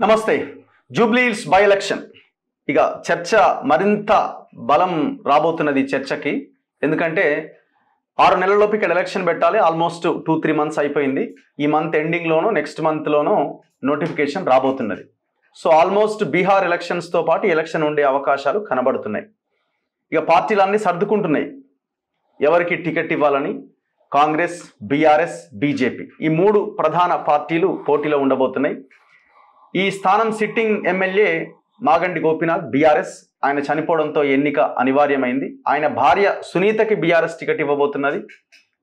నమస్తే. Jubilee hills by election ఇక చర్చ మరింత బలం రాబోతున్నది చర్చకి. ఎందుకంటే 6 నెలల్లోపు ఇక్కడ ఎలక్షన్ పెట్టాలి. ఆల్మోస్ట్ 2-3 మంత్స్ అయిపోయింది. ఈ మంత్ ఎండింగ్లోనో నెక్స్ట్ మంత్లోనో నోటిఫికేషన్ రాబోతున్నది. సో ఆల్మోస్ట్ బీహార్ ఎలక్షన్స్తో పాటు ఎలక్షన్ ఉండే అవకాశాలు కనబడుతున్నాయి. ఇక పార్టీలన్నీ సర్దుకుంటున్నాయి ఎవరికి టికెట్ ఇవ్వాలని. కాంగ్రెస్, బీఆర్ఎస్, బీజేపీ ఈ 3 ప్రధాన పార్టీలు పోటీలో ఉండబోతున్నాయి. ఈ స్థానం sitting MLA Maganti Gopinath BRS, ఆయన చనిపోవడంతో ఎన్నిక అనివార్యమైంది. ఆయన భార్య సునీతకి బీఆర్ఎస్ టికెట్ ఇవ్వబోతున్నది.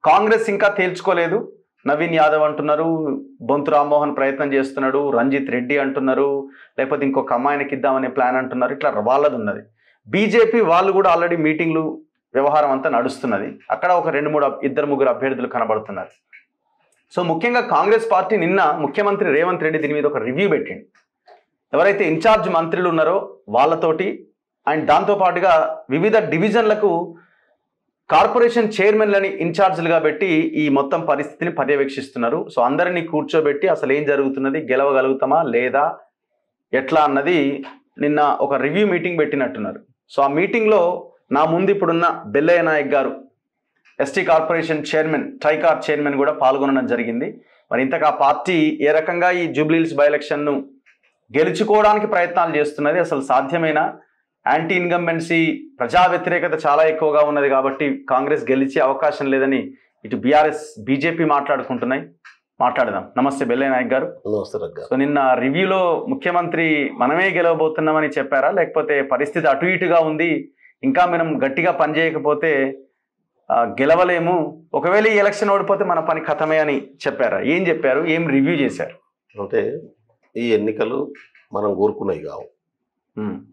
కాంగ్రెస్ ఇంకా తేల్చుకోలేదు. నవీన్ యాదవ్ అంటున్నారు, బొంతు రామ్మోహన్ ప్రయత్నం చేస్తున్నాడు, రంజిత్ రెడ్డి అంటున్నారు, లేకపోతే ఇంకొక అమ్మాయినికి ఇద్దామనే ప్లాన్ అంటున్నారు. ఇట్లా వాళ్ళది ఉన్నది. బీజేపీ వాళ్ళు కూడా ఆల్రెడీ మీటింగ్లు వ్యవహారం అంతా నడుస్తున్నది. అక్కడ ఒక 2-3 అభ్యర్థులు కనబడుతున్నారు. సో ముఖ్యంగా కాంగ్రెస్ పార్టీ నిన్న ముఖ్యమంత్రి రేవంత్ రెడ్డి దీని మీద ఒక రివ్యూ పెట్టింది. ఎవరైతే ఇన్ఛార్జ్ మంత్రులు ఉన్నారో వాళ్ళతోటి అండ్ దాంతోపాటుగా వివిధ డివిజన్లకు కార్పొరేషన్ చైర్మన్లని ఇన్ఛార్జ్లుగా పెట్టి ఈ మొత్తం పరిస్థితిని పర్యవేక్షిస్తున్నారు. సో అందరినీ కూర్చోబెట్టి అసలు ఏం జరుగుతున్నది, గెలవగలుగుతామా లేదా ఎట్లా అన్నది నిన్న ఒక రివ్యూ మీటింగ్ పెట్టినట్టున్నారు. సో ఆ మీటింగ్లో నా ముందు ఇప్పుడున్న బెల్లయ్య నాయక్ గారు ST corporation chairman, TRICOR chairman కూడా పాల్గొనడం జరిగింది. మరి ఇంతకు ఆ పార్టీ ఏ రకంగా ఈ జూబ్లీ హిల్స్ బై ఎలక్షన్ను గెలుచుకోవడానికి ప్రయత్నాలు చేస్తున్నది, అసలు సాధ్యమైన యాంటీ ఇన్కంబెన్సీ ప్రజా వ్యతిరేకత చాలా ఎక్కువగా ఉన్నది కాబట్టి కాంగ్రెస్ గెలిచే అవకాశం లేదని ఇటు బీఆర్ఎస్, బీజేపీ మాట్లాడుకుంటున్నాయి. మాట్లాడదాం. నమస్తే బెల్లయ్య నాయక్ గారు. సో నిన్న రివ్యూలో ముఖ్యమంత్రి మనమే గెలవబోతున్నామని చెప్పారా, లేకపోతే పరిస్థితి అటు ఇటుగా ఉంది, ఇంకా మనం గట్టిగా పనిచేయకపోతే గెలవలేము, ఒకవేళ ఈ ఎలక్షన్ ఓడిపోతే మన పని ఖతమే అని చెప్పారా? ఏం చెప్పారు, ఏం రివ్యూ చేశారు? అంటే ఈ ఎన్నికలు మనం కోరుకునేవి కావు.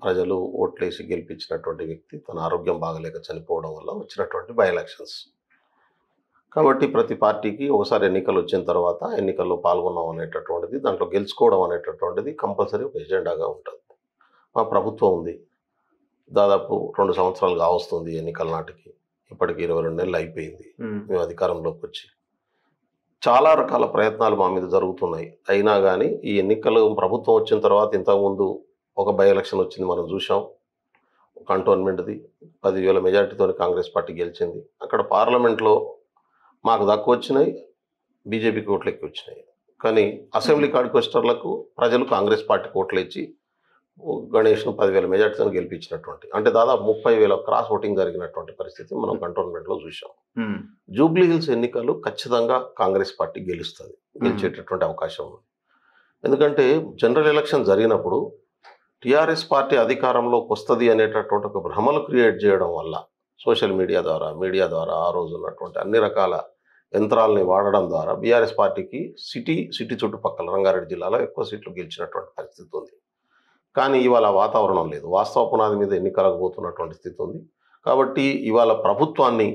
ప్రజలు ఓట్లేసి గెలిపించినటువంటి వ్యక్తి తన ఆరోగ్యం బాగలేక చనిపోవడం వల్ల వచ్చినటువంటి బై ఎలక్షన్స్. కాబట్టి ప్రతి పార్టీకి ఒకసారి ఎన్నికలు వచ్చిన తర్వాత ఎన్నికల్లో పాల్గొన్నాం అనేటటువంటిది, దాంట్లో గెలుచుకోవడం అనేటటువంటిది కంపల్సరీ ఒక ఎజెండాగా ఉంటుంది. మా ప్రభుత్వం ఉంది, దాదాపు 2 సంవత్సరాలు కావస్తుంది ఎన్నికల నాటికి. ఇప్పటికి 22 నెలలు అయిపోయింది మేము అధికారంలోకి వచ్చి. చాలా రకాల ప్రయత్నాలు మా మీద జరుగుతున్నాయి. అయినా కానీ ఈ ఎన్నికలు ప్రభుత్వం వచ్చిన తర్వాత ఇంతకుముందు ఒక బై ఎలక్షన్ వచ్చింది, మనం చూసాం. కంటోన్మెంట్ది 10,000 మెజార్టీతో కాంగ్రెస్ పార్టీ గెలిచింది. అక్కడ పార్లమెంట్లో మాకు తక్కువ వచ్చినాయి, బీజేపీకి ఓట్లు ఎక్కువ వచ్చినాయి. కానీ అసెంబ్లీ కాడికొస్టర్లకు ప్రజలు కాంగ్రెస్ పార్టీకి ఓట్లు ఇచ్చి గణేష్ను 10,000 మెజార్టీతో గెలిపించినటువంటి, అంటే దాదాపు 30,000 క్రాస్ ఓటింగ్ జరిగినటువంటి పరిస్థితి మనం కంటోన్మెంట్లో చూసాం. జూబ్లీ హిల్స్ ఎన్నికలు ఖచ్చితంగా కాంగ్రెస్ పార్టీ గెలుస్తుంది, గెలిచేటటువంటి అవకాశం ఉంది. ఎందుకంటే జనరల్ ఎలక్షన్ జరిగినప్పుడు టీఆర్ఎస్ పార్టీ అధికారంలోకి వస్తుంది అనేటటువంటి ఒక భ్రమలు క్రియేట్ చేయడం వల్ల సోషల్ మీడియా ద్వారా, మీడియా ద్వారా ఆ రోజు ఉన్నటువంటి అన్ని రకాల యంత్రాలని వాడడం ద్వారా బీఆర్ఎస్ పార్టీకి సిటీ చుట్టుపక్కల రంగారెడ్డి జిల్లాలో ఎక్కువ సీట్లు గెలిచినటువంటి పరిస్థితి ఉంది. కానీ ఇవాళ వాతావరణం లేదు, వాస్తవ పునాది మీద ఎన్నికలకు పోతున్నటువంటి స్థితి ఉంది. కాబట్టి ఇవాళ ప్రభుత్వాన్ని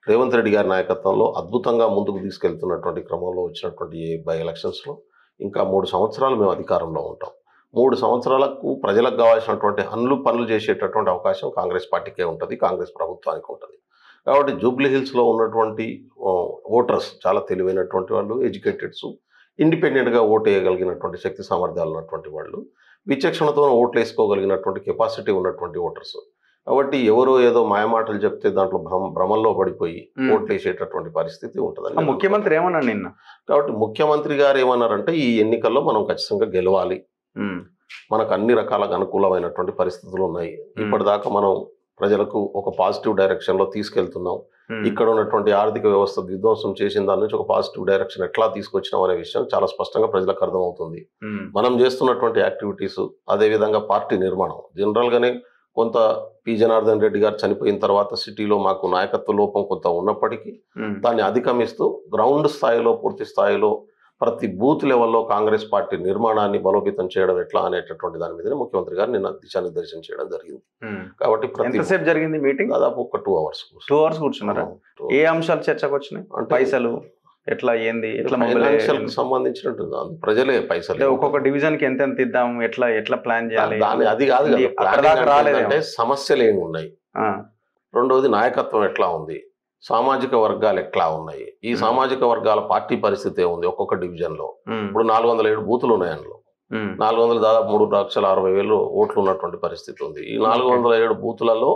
రేవంత్ రెడ్డి గారి నాయకత్వంలో అద్భుతంగా ముందుకు తీసుకెళ్తున్నటువంటి క్రమంలో వచ్చినటువంటి బై ఎలక్షన్స్లో ఇంకా 3 సంవత్సరాలు మేము అధికారంలో ఉంటాం. 3 సంవత్సరాలకు ప్రజలకు కావాల్సినటువంటి పనులు చేసేటటువంటి అవకాశం కాంగ్రెస్ పార్టీకే ఉంటుంది, కాంగ్రెస్ ప్రభుత్వానికి ఉంటుంది. కాబట్టి జూబ్లీ హిల్స్లో ఉన్నటువంటి ఓటర్స్ చాలా తెలివైనటువంటి వాళ్ళు, ఎడ్యుకేటెడ్స్, ఇండిపెండెంట్గా ఓటు వేయగలిగినటువంటి శక్తి సామర్థ్యాలు ఉన్నటువంటి వాళ్ళు, విచక్షణతో ఓట్లు వేసుకోగలిగినటువంటి కెపాసిటీ ఉన్నటువంటి ఓటర్స్. కాబట్టి ఎవరో ఏదో మాయమాటలు చెప్తే దాంట్లో భ్రమంలో పడిపోయి ఓట్లు వేసేటటువంటి పరిస్థితి ఉంటుందని ముఖ్యమంత్రి ఏమన్నాడు నిన్న. కాబట్టి ముఖ్యమంత్రి గారు ఏమన్నారంటే ఈ ఎన్నికల్లో మనం ఖచ్చితంగా గెలవాలి, మనకు అన్ని రకాలుగా అనుకూలమైనటువంటి పరిస్థితులు ఉన్నాయి, ఇప్పటిదాకా మనం ప్రజలకు ఒక పాజిటివ్ డైరెక్షన్లో తీసుకెళ్తున్నాం, ఇక్కడ ఉన్నటువంటి ఆర్థిక వ్యవస్థ విధ్వంసం చేసిన దాని నుంచి ఒక పాజిటివ్ డైరెక్షన్ ఎట్లా తీసుకొచ్చినాం అనే విషయం చాలా స్పష్టంగా ప్రజలకు అర్థమవుతుంది. మనం చేస్తున్నటువంటి యాక్టివిటీస్, అదేవిధంగా పార్టీ నిర్మాణం. జనరల్గానే కొంత పి జనార్దన్ రెడ్డి గారు చనిపోయిన తర్వాత సిటీలో మాకు నాయకత్వ లోపం కొంత ఉన్నప్పటికీ దాన్ని అధిగమిస్తూ గ్రౌండ్ స్థాయిలో, పూర్తి స్థాయిలో ప్రతి బూత్ లెవెల్లో కాంగ్రెస్ పార్టీ నిర్మాణాన్ని బలోపేతం చేయడం ఎట్లా అనేటటువంటి దాని మీదనే ముఖ్యమంత్రి గారు నిన్న దిశానిర్దేశం చేయడం జరిగింది. కాబట్టి ఎంతసేపు జరిగింది మీటింగ్? దాదాపు ఒక 2 అవర్స్ కూర్చున్నారా? ఏ అంశాలు చర్చకు వచ్చినాయి? పైసలు ఎట్లా, ఏంది, ఎట్లా ఫైనాన్షియల్కి సంబంధించినట్టు ప్రజలే పైసలు, ఒక్కొక్క డివిజన్ కి ఎంత ఇద్దాం, ఎట్లా ప్లాన్ చేయాలి, అది కాదు అంటే సమస్యలు ఏమి ఉన్నాయి, రెండవది నాయకత్వం ఎట్లా ఉంది, సామాజిక వర్గాలు ఎట్లా ఉన్నాయి, ఈ సామాజిక వర్గాల పార్టీ పరిస్థితి ఏముంది ఒక్కొక్క డివిజన్ లో. ఇప్పుడు 407 బూతులు ఉన్నాయి అందులో. దాదాపు 3,60,000 ఓట్లు ఉన్నటువంటి పరిస్థితి ఉంది. ఈ 407 బూతులలో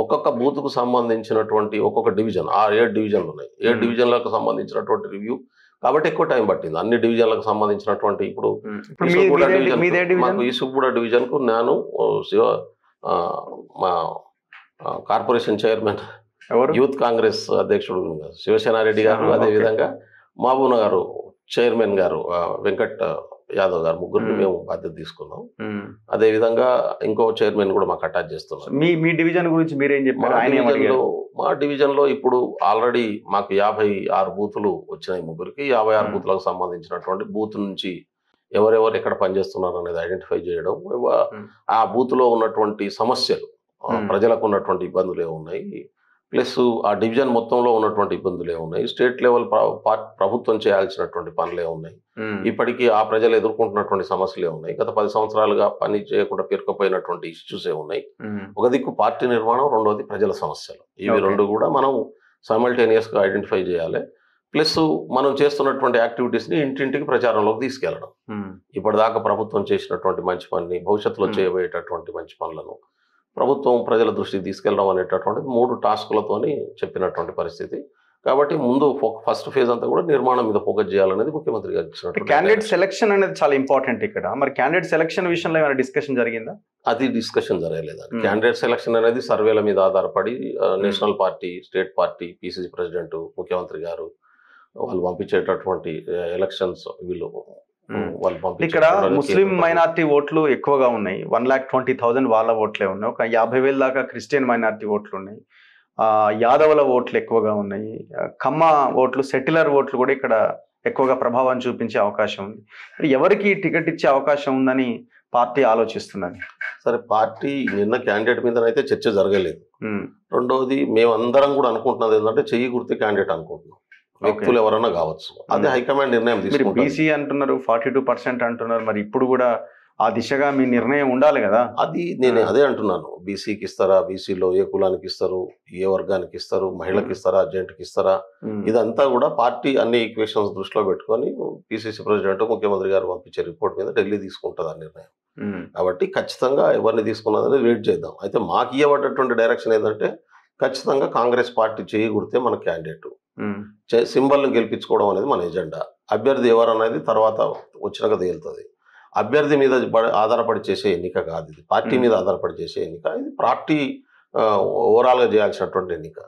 ఒక్కొక్క బూత్కు సంబంధించినటువంటి ఒక్కొక్క డివిజన్ 7 డివిజన్లు ఉన్నాయి. 7 డివిజన్లకు సంబంధించినటువంటి రివ్యూ కాబట్టి ఎక్కువ టైం పట్టింది. అన్ని డివిజన్లకు సంబంధించినటువంటి ఇప్పుడు ఈసుగూడ డివిజన్ కు నేను మా కార్పొరేషన్ చైర్మన్ యూత్ కాంగ్రెస్ అధ్యక్షుడు శివసేనారెడ్డి గారు, అదేవిధంగా మహబూబ్ గారు చైర్మన్ గారు వెంకట్ యాదవ్ గారు, ముగ్గురిని మేము బాధ్యత తీసుకున్నాం. అదే విధంగా ఇంకో చైర్మన్ కూడా మాకు అటాచ్ చేస్తున్నాం. మీ డివిజన్ గురించి మీరేం చెప్పారు? మా డివిజన్ లో ఇప్పుడు ఆల్రెడీ మాకు 56 బూతులు వచ్చినాయి. ముగ్గురికి 56 బూతులకు సంబంధించినటువంటి బూత్ నుంచి ఎవరెవరు ఎక్కడ పనిచేస్తున్నారు అనేది ఐడెంటిఫై చేయడం, ఆ బూత్ లో ఉన్నటువంటి సమస్యలు, ప్రజలకు ఉన్నటువంటి ఇబ్బందులు ఏమున్నాయి, ప్లస్ ఆ డివిజన్ మొత్తంలో ఉన్నటువంటి ఇబ్బందులు ఏమున్నాయి, స్టేట్ లెవెల్ ప్రభుత్వం చేయాల్సినటువంటి పనులే ఉన్నాయి, ఇప్పటికీ ఆ ప్రజలు ఎదుర్కొంటున్నటువంటి సమస్యలే ఉన్నాయి, గత 10 సంవత్సరాలుగా పని చేయకుండా పేరుకుపోయినటువంటి ఇష్యూస్ ఉన్నాయి. ఒక దిక్కు పార్టీ నిర్మాణం, రెండోది ప్రజల సమస్యలు. ఇవి రెండు కూడా మనం సైమల్టేనియస్ గా ఐడెంటిఫై చేయాలి. ప్లస్ మనం చేస్తున్నటువంటి యాక్టివిటీస్ ని ఇంటింటికి ప్రచారంలోకి తీసుకెళ్లడం, ఇప్పటిదాకా ప్రభుత్వం చేసినటువంటి మంచి పనిని, భవిష్యత్తులో చేయబోయేటటువంటి మంచి పనులను ప్రభుత్వం ప్రజల దృష్టికి తీసుకెళ్లడం అనేటటువంటి 3 టాస్కులతోని చెప్పినటువంటి పరిస్థితి. కాబట్టి ముందు ఫస్ట్ ఫేజ్ అంతా కూడా నిర్మాణం మీద ఫోకస్ చేయాలనేది ముఖ్యమంత్రి గారు ఇచ్చినటువంటి. క్యాండిడేట్ సెలక్షన్ అనేది చాలా ఇంపార్టెంట్ ఇక్కడ. మరి క్యాండిడేట్ సెలక్షన్ విషయంలో ఏమైనా డిస్కషన్ జరిగిందా? అది డిస్కషన్ జరగలేదండి. క్యాండిడేట్ సెలక్షన్ అనేది సర్వేల మీద ఆధారపడి national party, state party, PCC president, ముఖ్యమంత్రి గారు వాళ్ళు పంపించేటటువంటి ఎలక్షన్స్ వీళ్ళు ఇక్కడ ముస్లిం మైనార్టీ ఓట్లు ఎక్కువగా ఉన్నాయి. 1,20,000 వాళ్ళ ఓట్లే ఉన్నాయి. ఒక 50,000 దాకా క్రిస్టియన్ మైనార్టీ ఓట్లు ఉన్నాయి. యాదవుల ఓట్లు ఎక్కువగా ఉన్నాయి. కమ్మ ఓట్లు, సెటిలర్ ఓట్లు కూడా ఇక్కడ ఎక్కువగా ప్రభావం చూపించే అవకాశం ఉంది. ఎవరికి టికెట్ ఇచ్చే అవకాశం ఉందని పార్టీ ఆలోచిస్తున్నది? సరే, పార్టీ నిన్న క్యాండిడేట్ మీద అయితే చర్చ జరగలేదు. రెండవది మేమందరం కూడా అనుకుంటున్నది ఏంటంటే చెయ్యి గుర్తు క్యాండిడేట్ అనుకుంటున్నాం. వ్యక్తులు ఎవరన్నా కావచ్చు, అదే హైకమాండ్ నిర్ణయం తీసుకుంటారు. బీసీ అంటున్నారు, 42% అంటున్నారు. మరి ఇప్పుడు కూడా ఆ దిశగా మీ నిర్ణయం ఉండాలి కదా. అది నేను అదే అంటున్నాను. బీసీకి ఇస్తారా, బీసీలో ఏ కులానికి ఇస్తారు, ఏ వర్గానికి ఇస్తారు, మహిళకి ఇస్తారా, జెంట్కి ఇస్తారా, ఇదంతా కూడా పార్టీ అన్ని ఈక్వేషన్స్ దృష్టిలో పెట్టుకొని పిసిసి ప్రెసిడెంట్, ముఖ్యమంత్రి గారు పంపించే రిపోర్ట్ మీద ఢిల్లీ తీసుకుంటుంది ఆ నిర్ణయం. కాబట్టి ఖచ్చితంగా ఎవరిని తీసుకున్నదని వెయిట్ చేద్దాం. అయితే మాకు ఇవ్వబడ్డటువంటి డైరెక్షన్ ఏంటంటే ఖచ్చితంగా కాంగ్రెస్ పార్టీ చేయి గుర్తే మన క్యాండిడేట్, సింబల్ని గెలిపించుకోవడం అనేది మన ఎజెండా. అభ్యర్థి ఎవరనేది తర్వాత వచ్చినాక తేలుతుంది. అభ్యర్థి మీద ఆధారపడి చేసే ఎన్నిక కాదు ఇది, పార్టీ మీద ఆధారపడి చేసే ఎన్నిక. ఇది పార్టీ ఓవరాల్గా చేయాల్సినటువంటి ఎన్నిక.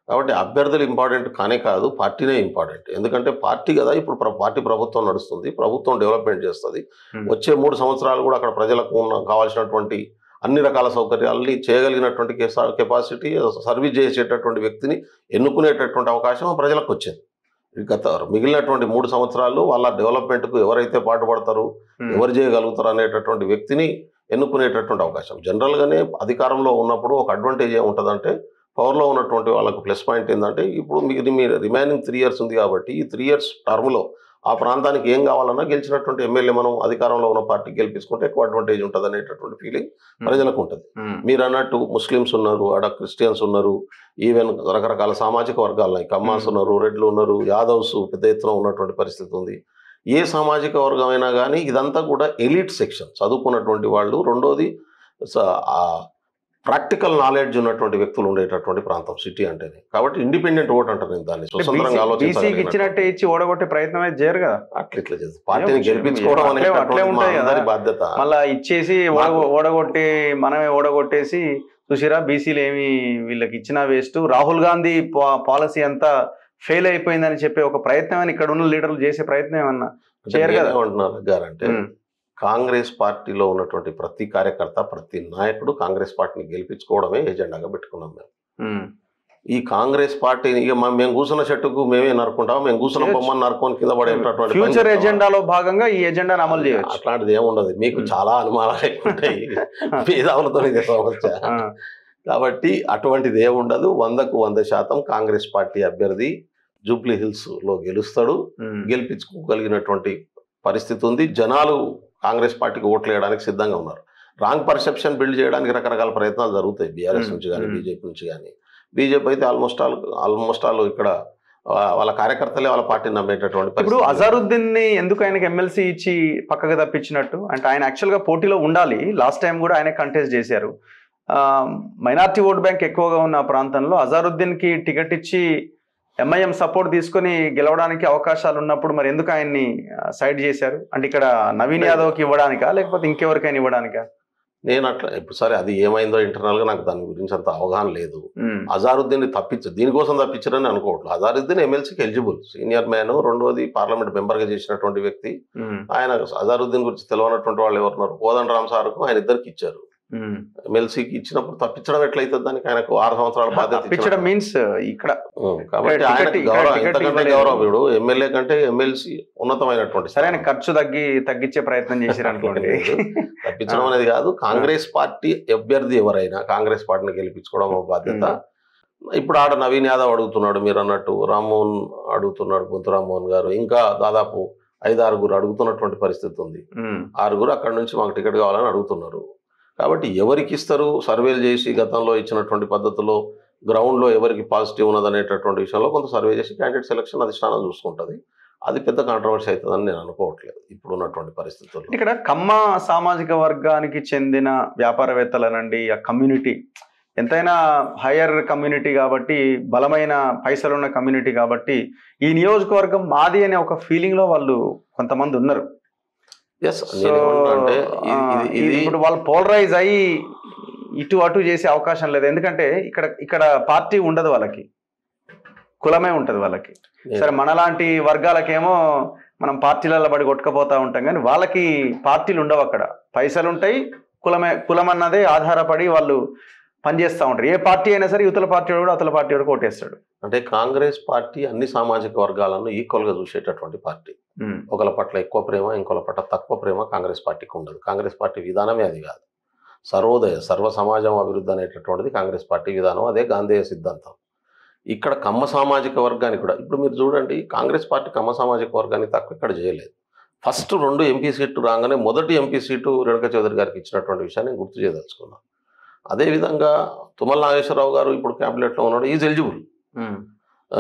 కాబట్టి అభ్యర్థులు ఇంపార్టెంట్ కానే కాదు, పార్టీనే ఇంపార్టెంట్. ఎందుకంటే పార్టీ కదా ఇప్పుడు పార్టీ ప్రభుత్వం నడుస్తుంది, ప్రభుత్వం డెవలప్మెంట్ చేస్తుంది. వచ్చే 3 సంవత్సరాలు కూడా అక్కడ ప్రజలకు కావాల్సినటువంటి అన్ని రకాల సౌకర్యాలని చేయగలిగినటువంటి కెపాసిటీ, సర్వీస్ చేసేటటువంటి వ్యక్తిని ఎన్నుకునేటటువంటి అవకాశం ప్రజలకు వచ్చింది. గత మిగిలినటువంటి 3 సంవత్సరాలు వాళ్ళ డెవలప్మెంట్కు ఎవరైతే పాటుపడతారు, ఎవరు చేయగలుగుతారు అనేటటువంటి వ్యక్తిని ఎన్నుకునేటటువంటి అవకాశం. జనరల్గానే అధికారంలో ఉన్నప్పుడు ఒక అడ్వాంటేజ్ ఏముంటుందంటే, పవర్లో ఉన్నటువంటి వాళ్ళకు ప్లస్ పాయింట్ ఏంటంటే, ఇప్పుడు మీరు రిమైనింగ్ 3 years ఉంది కాబట్టి ఈ 3 years టర్మ్లో ఆ ప్రాంతానికి ఏం కావాలన్నా గెలిచినటువంటి ఎమ్మెల్యే మనం అధికారంలో ఉన్న పార్టీకి గెలిపించుకుంటే ఎక్కువ అడ్వాంటేజ్ ఉంటుంది అనేటటువంటి ఫీలింగ్ ప్రజలకు ఉంటుంది. మీరు అన్నట్టు ముస్లిమ్స్ ఉన్నారు, ఆడ క్రిస్టియన్స్ ఉన్నారు, ఈవెన్ రకరకాల సామాజిక వర్గాలు ఉన్నాయి. కమ్మాస్ ఉన్నారు, రెడ్లు ఉన్నారు, యాదవ్స్ పెద్ద ఎత్తున ఉన్నటువంటి పరిస్థితి ఉంది. ఏ సామాజిక వర్గం అయినా కానీ ఇదంతా కూడా ఎలిట్ సెక్షన్, చదువుకున్నటువంటి వాళ్ళు. రెండోది ప్రాక్టికల్ నాలెడ్జ్ ఉన్నటువంటి వ్యక్తులు ఉండేటటువంటి ప్రాంతం సిటీ అంటేనే. కాబట్టి ఇండిపెండెంట్ ఓట్ అంటారు. నేను దాన్ని స్వతంత్రంగా ఆలోచించినట్టే ఇచ్చి ఓడగొట్టే ప్రయత్నం అయితే చేయరు కదా. అట్లా చేస్తారు. పార్టీని గెలిపించుకోవడం అనేది బాధ్యత. మళ్ళీ ఇచ్చేసి ఓడగొట్టి మనమే ఓడగొట్టేసి చూసిరా బీసీలు ఏమి వీళ్ళకి ఇచ్చినా వేస్ట్, రాహుల్ గాంధీ పాలసీ అంతా ఫెయిల్ అయిపోయిందని చెప్పే ఒక ప్రయత్నం ఇక్కడ ఉన్న లీడర్లు చేసే ప్రయత్నం ఏమన్నా చేయరు కదా అంటున్నారు గారంటే. కాంగ్రెస్ పార్టీలో ఉన్నటువంటి ప్రతి కార్యకర్త, ప్రతి నాయకుడు కాంగ్రెస్ పార్టీని గెలిపించుకోవడమే ఎజెండాగా పెట్టుకున్నాం మేము. ఈ కాంగ్రెస్ పార్టీని ఇక మేము కూర్చున్న చెట్టుకు మేమే నరుకుంటాం, మేము కూర్చున్న బొమ్మను నరుకొని కింద పడేటటువంటి ఫ్యూచర్ ఎజెండాలో భాగంగా ఈ ఎజెండాను అమలు చేయొచ్చు. అట్లాంటిది ఏముండదు. మీకు చాలా అనుమానాలు ఉంటాయి మేధావులతో ఇదే సమస్య. కాబట్టి అటువంటిది ఏముండదు. 100కు 100% కాంగ్రెస్ పార్టీ అభ్యర్థి జూబ్లీ హిల్స్ లో గెలుస్తాడు, గెలిపించుకోగలిగినటువంటి పరిస్థితి ఉంది. జనాలు కాంగ్రెస్ పార్టీకి ఓట్లు వేయడానికి సిద్ధంగా ఉన్నారు. రాంగ్ పర్సెప్షన్ బిల్డ్ చేయడానికి రకరకాల ప్రయత్నాలు జరుగుతాయి, బీఆర్ఎస్ నుంచి కానీ బీజేపీ నుంచి కానీ. బీజేపీ అయితే ఆల్మోస్ట్ ఆల్ ఇక్కడ వాళ్ళ కార్యకర్తలే వాళ్ళ పార్టీని నమ్మేటటువంటి ఇప్పుడు పరిస్థితి. అజారుద్దీన్ ని ఎందుకు ఆయనకి ఎమ్మెల్సీ ఇచ్చి పక్కగా తప్పించినట్టు? అంటే ఆయన యాక్చువల్ గా పోటీలో ఉండాలి, లాస్ట్ టైం కూడా ఆయన కంటెస్ట్ చేశారు. మైనార్టీ ఓట్ బ్యాంక్ ఎక్కువగా ఉన్న ప్రాంతంలో అజారుద్దీన్ కి టికెట్ ఇచ్చి ఎంఐఎం సపోర్ట్ తీసుకొని గెలవడానికి అవకాశాలు ఉన్నప్పుడు మరి ఎందుకు ఆయన్ని సైడ్ చేశారు? అంటే ఇక్కడ నవీన్ యాదవ్కి ఇవ్వడానికా లేకపోతే ఇంకెవరికైనా ఇవ్వడానికా? నేను అట్లా ఇప్పుడు సరే అది ఏమైందో ఇంటర్నల్ గా నాకు దాని గురించి అంత అవగాహన లేదు. అజారుద్దీన్ దీనికోసం తప్పించారని అనుకోవట్లేదు. అజారుద్దీన్ ఎమ్మెల్సీకి ఎలిజిబుల్, సీనియర్ మ్యాన్, రెండోది పార్లమెంట్ మెంబర్ గా చేసినటువంటి వ్యక్తి. ఆయన అజారుద్దీన్ గురించి తెలియనటువంటి వాళ్ళు ఎవరున్నారు? కోదండ రామ్ సార్కు ఆయన ఇద్దరికి ఇచ్చారు. ఎమ్మెల్సీకి ఇచ్చినప్పుడు తప్పించడం ఎట్లయితుంది? దానికి ఆయనకు 6 సంవత్సరాల బాధ్యత మీన్స్ ఇక్కడ కాబట్టి ఆయనకి గౌరవం, ఎంతకంటే గౌరవం ఎమ్మెల్యే కంటే ఎమ్మెల్సీ ఉన్నతమైనటువంటి. సరే, కర్చు తగ్గించే ప్రయత్నం చేశారు అనుకోండి. తప్పించడం అనేది కాదు. కాంగ్రెస్ పార్టీ అభ్యర్థి ఎవరైనా కాంగ్రెస్ పార్టీని గెలిపించుకోవడం బాధ్యత. ఇప్పుడు ఆడ నవీన్ యాదవ్ అడుగుతున్నాడు, మీరు అన్నట్టు రామ్మోహన్ అడుగుతున్నాడు, గుంతు రామ్మోహన్ గారు, ఇంకా దాదాపు 5-6 అడుగుతున్నటువంటి పరిస్థితి ఉంది. 6 అక్కడ నుంచి మాకు టికెట్ కావాలని అడుగుతున్నారు. కాబట్టి ఎవరికి ఇస్తారు? సర్వేలు చేసి గతంలో ఇచ్చినటువంటి పద్ధతిలో గ్రౌండ్లో ఎవరికి పాజిటివ్ ఉన్నదనేటటువంటి విషయంలో కొంత సర్వే చేసి క్యాండిడేట్ సెలక్షన్ అధిష్టానం చూసుకుంటుంది. అది పెద్ద కాంట్రవర్సీ అవుతుందని నేను అనుకోవట్లేదు ఇప్పుడు ఉన్నటువంటి పరిస్థితుల్లో. ఇక్కడ కమ్మ సామాజిక వర్గానికి చెందిన వ్యాపారవేత్తలనండి, ఆ కమ్యూనిటీ ఎంతైనా హయ్యర్ కమ్యూనిటీ కాబట్టి, బలమైన పైసలున్న కమ్యూనిటీ కాబట్టి ఈ నియోజకవర్గం మాది అనే ఒక ఫీలింగ్లో వాళ్ళు కొంతమంది ఉన్నారు. ఇప్పుడు వాళ్ళు పోలరైజ్ అయ్యి ఇటు అటు చేసే అవకాశం లేదు. ఎందుకంటే ఇక్కడ పార్టీ ఉండదు, వాళ్ళకి కులమే ఉంటుంది వాళ్ళకి. సరే, మనలాంటి వర్గాలకేమో మనం పార్టీలలో పడి కొట్టుకపోతూ ఉంటాం, కానీ వాళ్ళకి పార్టీలు ఉండవు. అక్కడ పైసలు ఉంటాయి, కులం అన్నదే ఆధారపడి వాళ్ళు పనిచేస్తూ ఉంటారు. ఏ పార్టీ అయినా సరే యువతల పార్టీ కూడా అవతల పార్టీ కూడా కొట్టేస్తాడు. అంటే కాంగ్రెస్ పార్టీ అన్ని సామాజిక వర్గాలను ఈక్వల్ గా చూసేటటువంటి పార్టీ. ఒకళ్ళ పట్ల ఎక్కువ ప్రేమ, ఇంకొకళ్ళ పట్ల తక్కువ ప్రేమ కాంగ్రెస్ పార్టీకి ఉండదు. కాంగ్రెస్ పార్టీ విధానమే అది కాదు. సర్వోదయ సర్వ సమాజం అభివృద్ధి అనేటటువంటిది కాంగ్రెస్ పార్టీ విధానం. అదే గాంధేయ సిద్ధాంతం. ఇక్కడ కమ్మ సామాజిక వర్గానికి కూడా ఇప్పుడు మీరు చూడండి, కాంగ్రెస్ పార్టీ కమ్మ సామాజిక వర్గాన్ని తక్కువ ఇక్కడ చేయలేదు. ఫస్ట్ 2 ఎంపీ సీట్లు రాగానే మొదటి ఎంపీ సీటు రేణుకా చౌదరి గారికి ఇచ్చినటువంటి విషయాన్ని గుర్తు చేయదలుచుకున్నాను. అదేవిధంగా తుమ్మల నాగేశ్వరరావు గారు ఇప్పుడు క్యాబినెట్లో ఉన్నాడు, ఈజ్ ఎలిజిబుల్,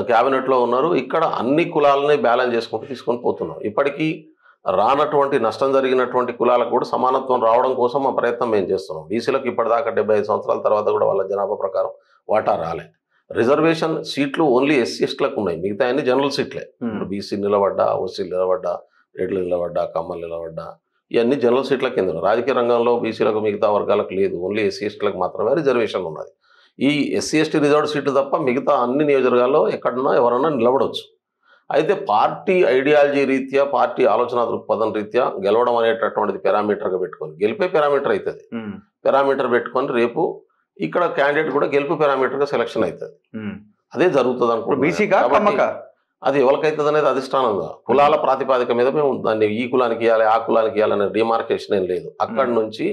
క్యాబినెట్లో ఉన్నారు. ఇక్కడ అన్ని కులాలని బ్యాలెన్స్ చేసుకుంటూ తీసుకొని పోతున్నాం. ఇప్పటికీ రానటువంటి నష్టం జరిగినటువంటి కులాలకు కూడా సమానత్వం రావడం కోసం మా ప్రయత్నం మేము చేస్తున్నాం. బీసీలకు ఇప్పటిదాకా 75 సంవత్సరాల తర్వాత కూడా వాళ్ళ జనాభా ప్రకారం వాటా రాలే. రిజర్వేషన్ సీట్లు ఓన్లీ ఎస్సీ ఎస్టీలకు ఉన్నాయి, మిగతా అన్ని జనరల్ సీట్లే. ఇప్పుడు బీసీ నిలబడ్డా, ఓసీ నిలబడ్డా, రెడ్లు నిలబడ్డా, కమ్మలు నిలబడ్డా, ఇవన్నీ జనరల్ సీట్ల కింద. రాజకీయ రంగంలో బీసీలకు మిగతా వర్గాలకు లేదు, ఓన్లీ ఎస్సీ ఎస్టీలకు మాత్రమే రిజర్వేషన్ ఉన్నది. ఈ ఎస్సీ ఎస్టీ రిజర్వ్డ్ సీట్లు తప్ప మిగతా అన్ని నియోజకవర్గాల్లో ఎక్కడన్నా ఎవరన్నా నిలబడవచ్చు. అయితే పార్టీ ఐడియాలజీ రీత్యా, పార్టీ ఆలోచన దృక్పథం రీత్యా గెలవడం అనేటటువంటిది పారామీటర్గా పెట్టుకొని, గెలిపే పారామీటర్ అవుతుంది. పారామీటర్ పెట్టుకొని రేపు ఇక్కడ క్యాండిడేట్ కూడా గెలుపు పారామీటర్గా సెలక్షన్ అవుతుంది. అదే జరుగుతుంది అనుకుంటున్నాను. అది ఎవరికైతుంది అనేది అధిష్టానంగా కులాల ప్రాతిపాదిక మీద మేము దాన్ని ఈ కులానికి ఇవ్వాలి, ఆ కులానికి ఇవ్వాలనే డిమార్కేషన్ ఏం లేదు. అక్కడి నుంచి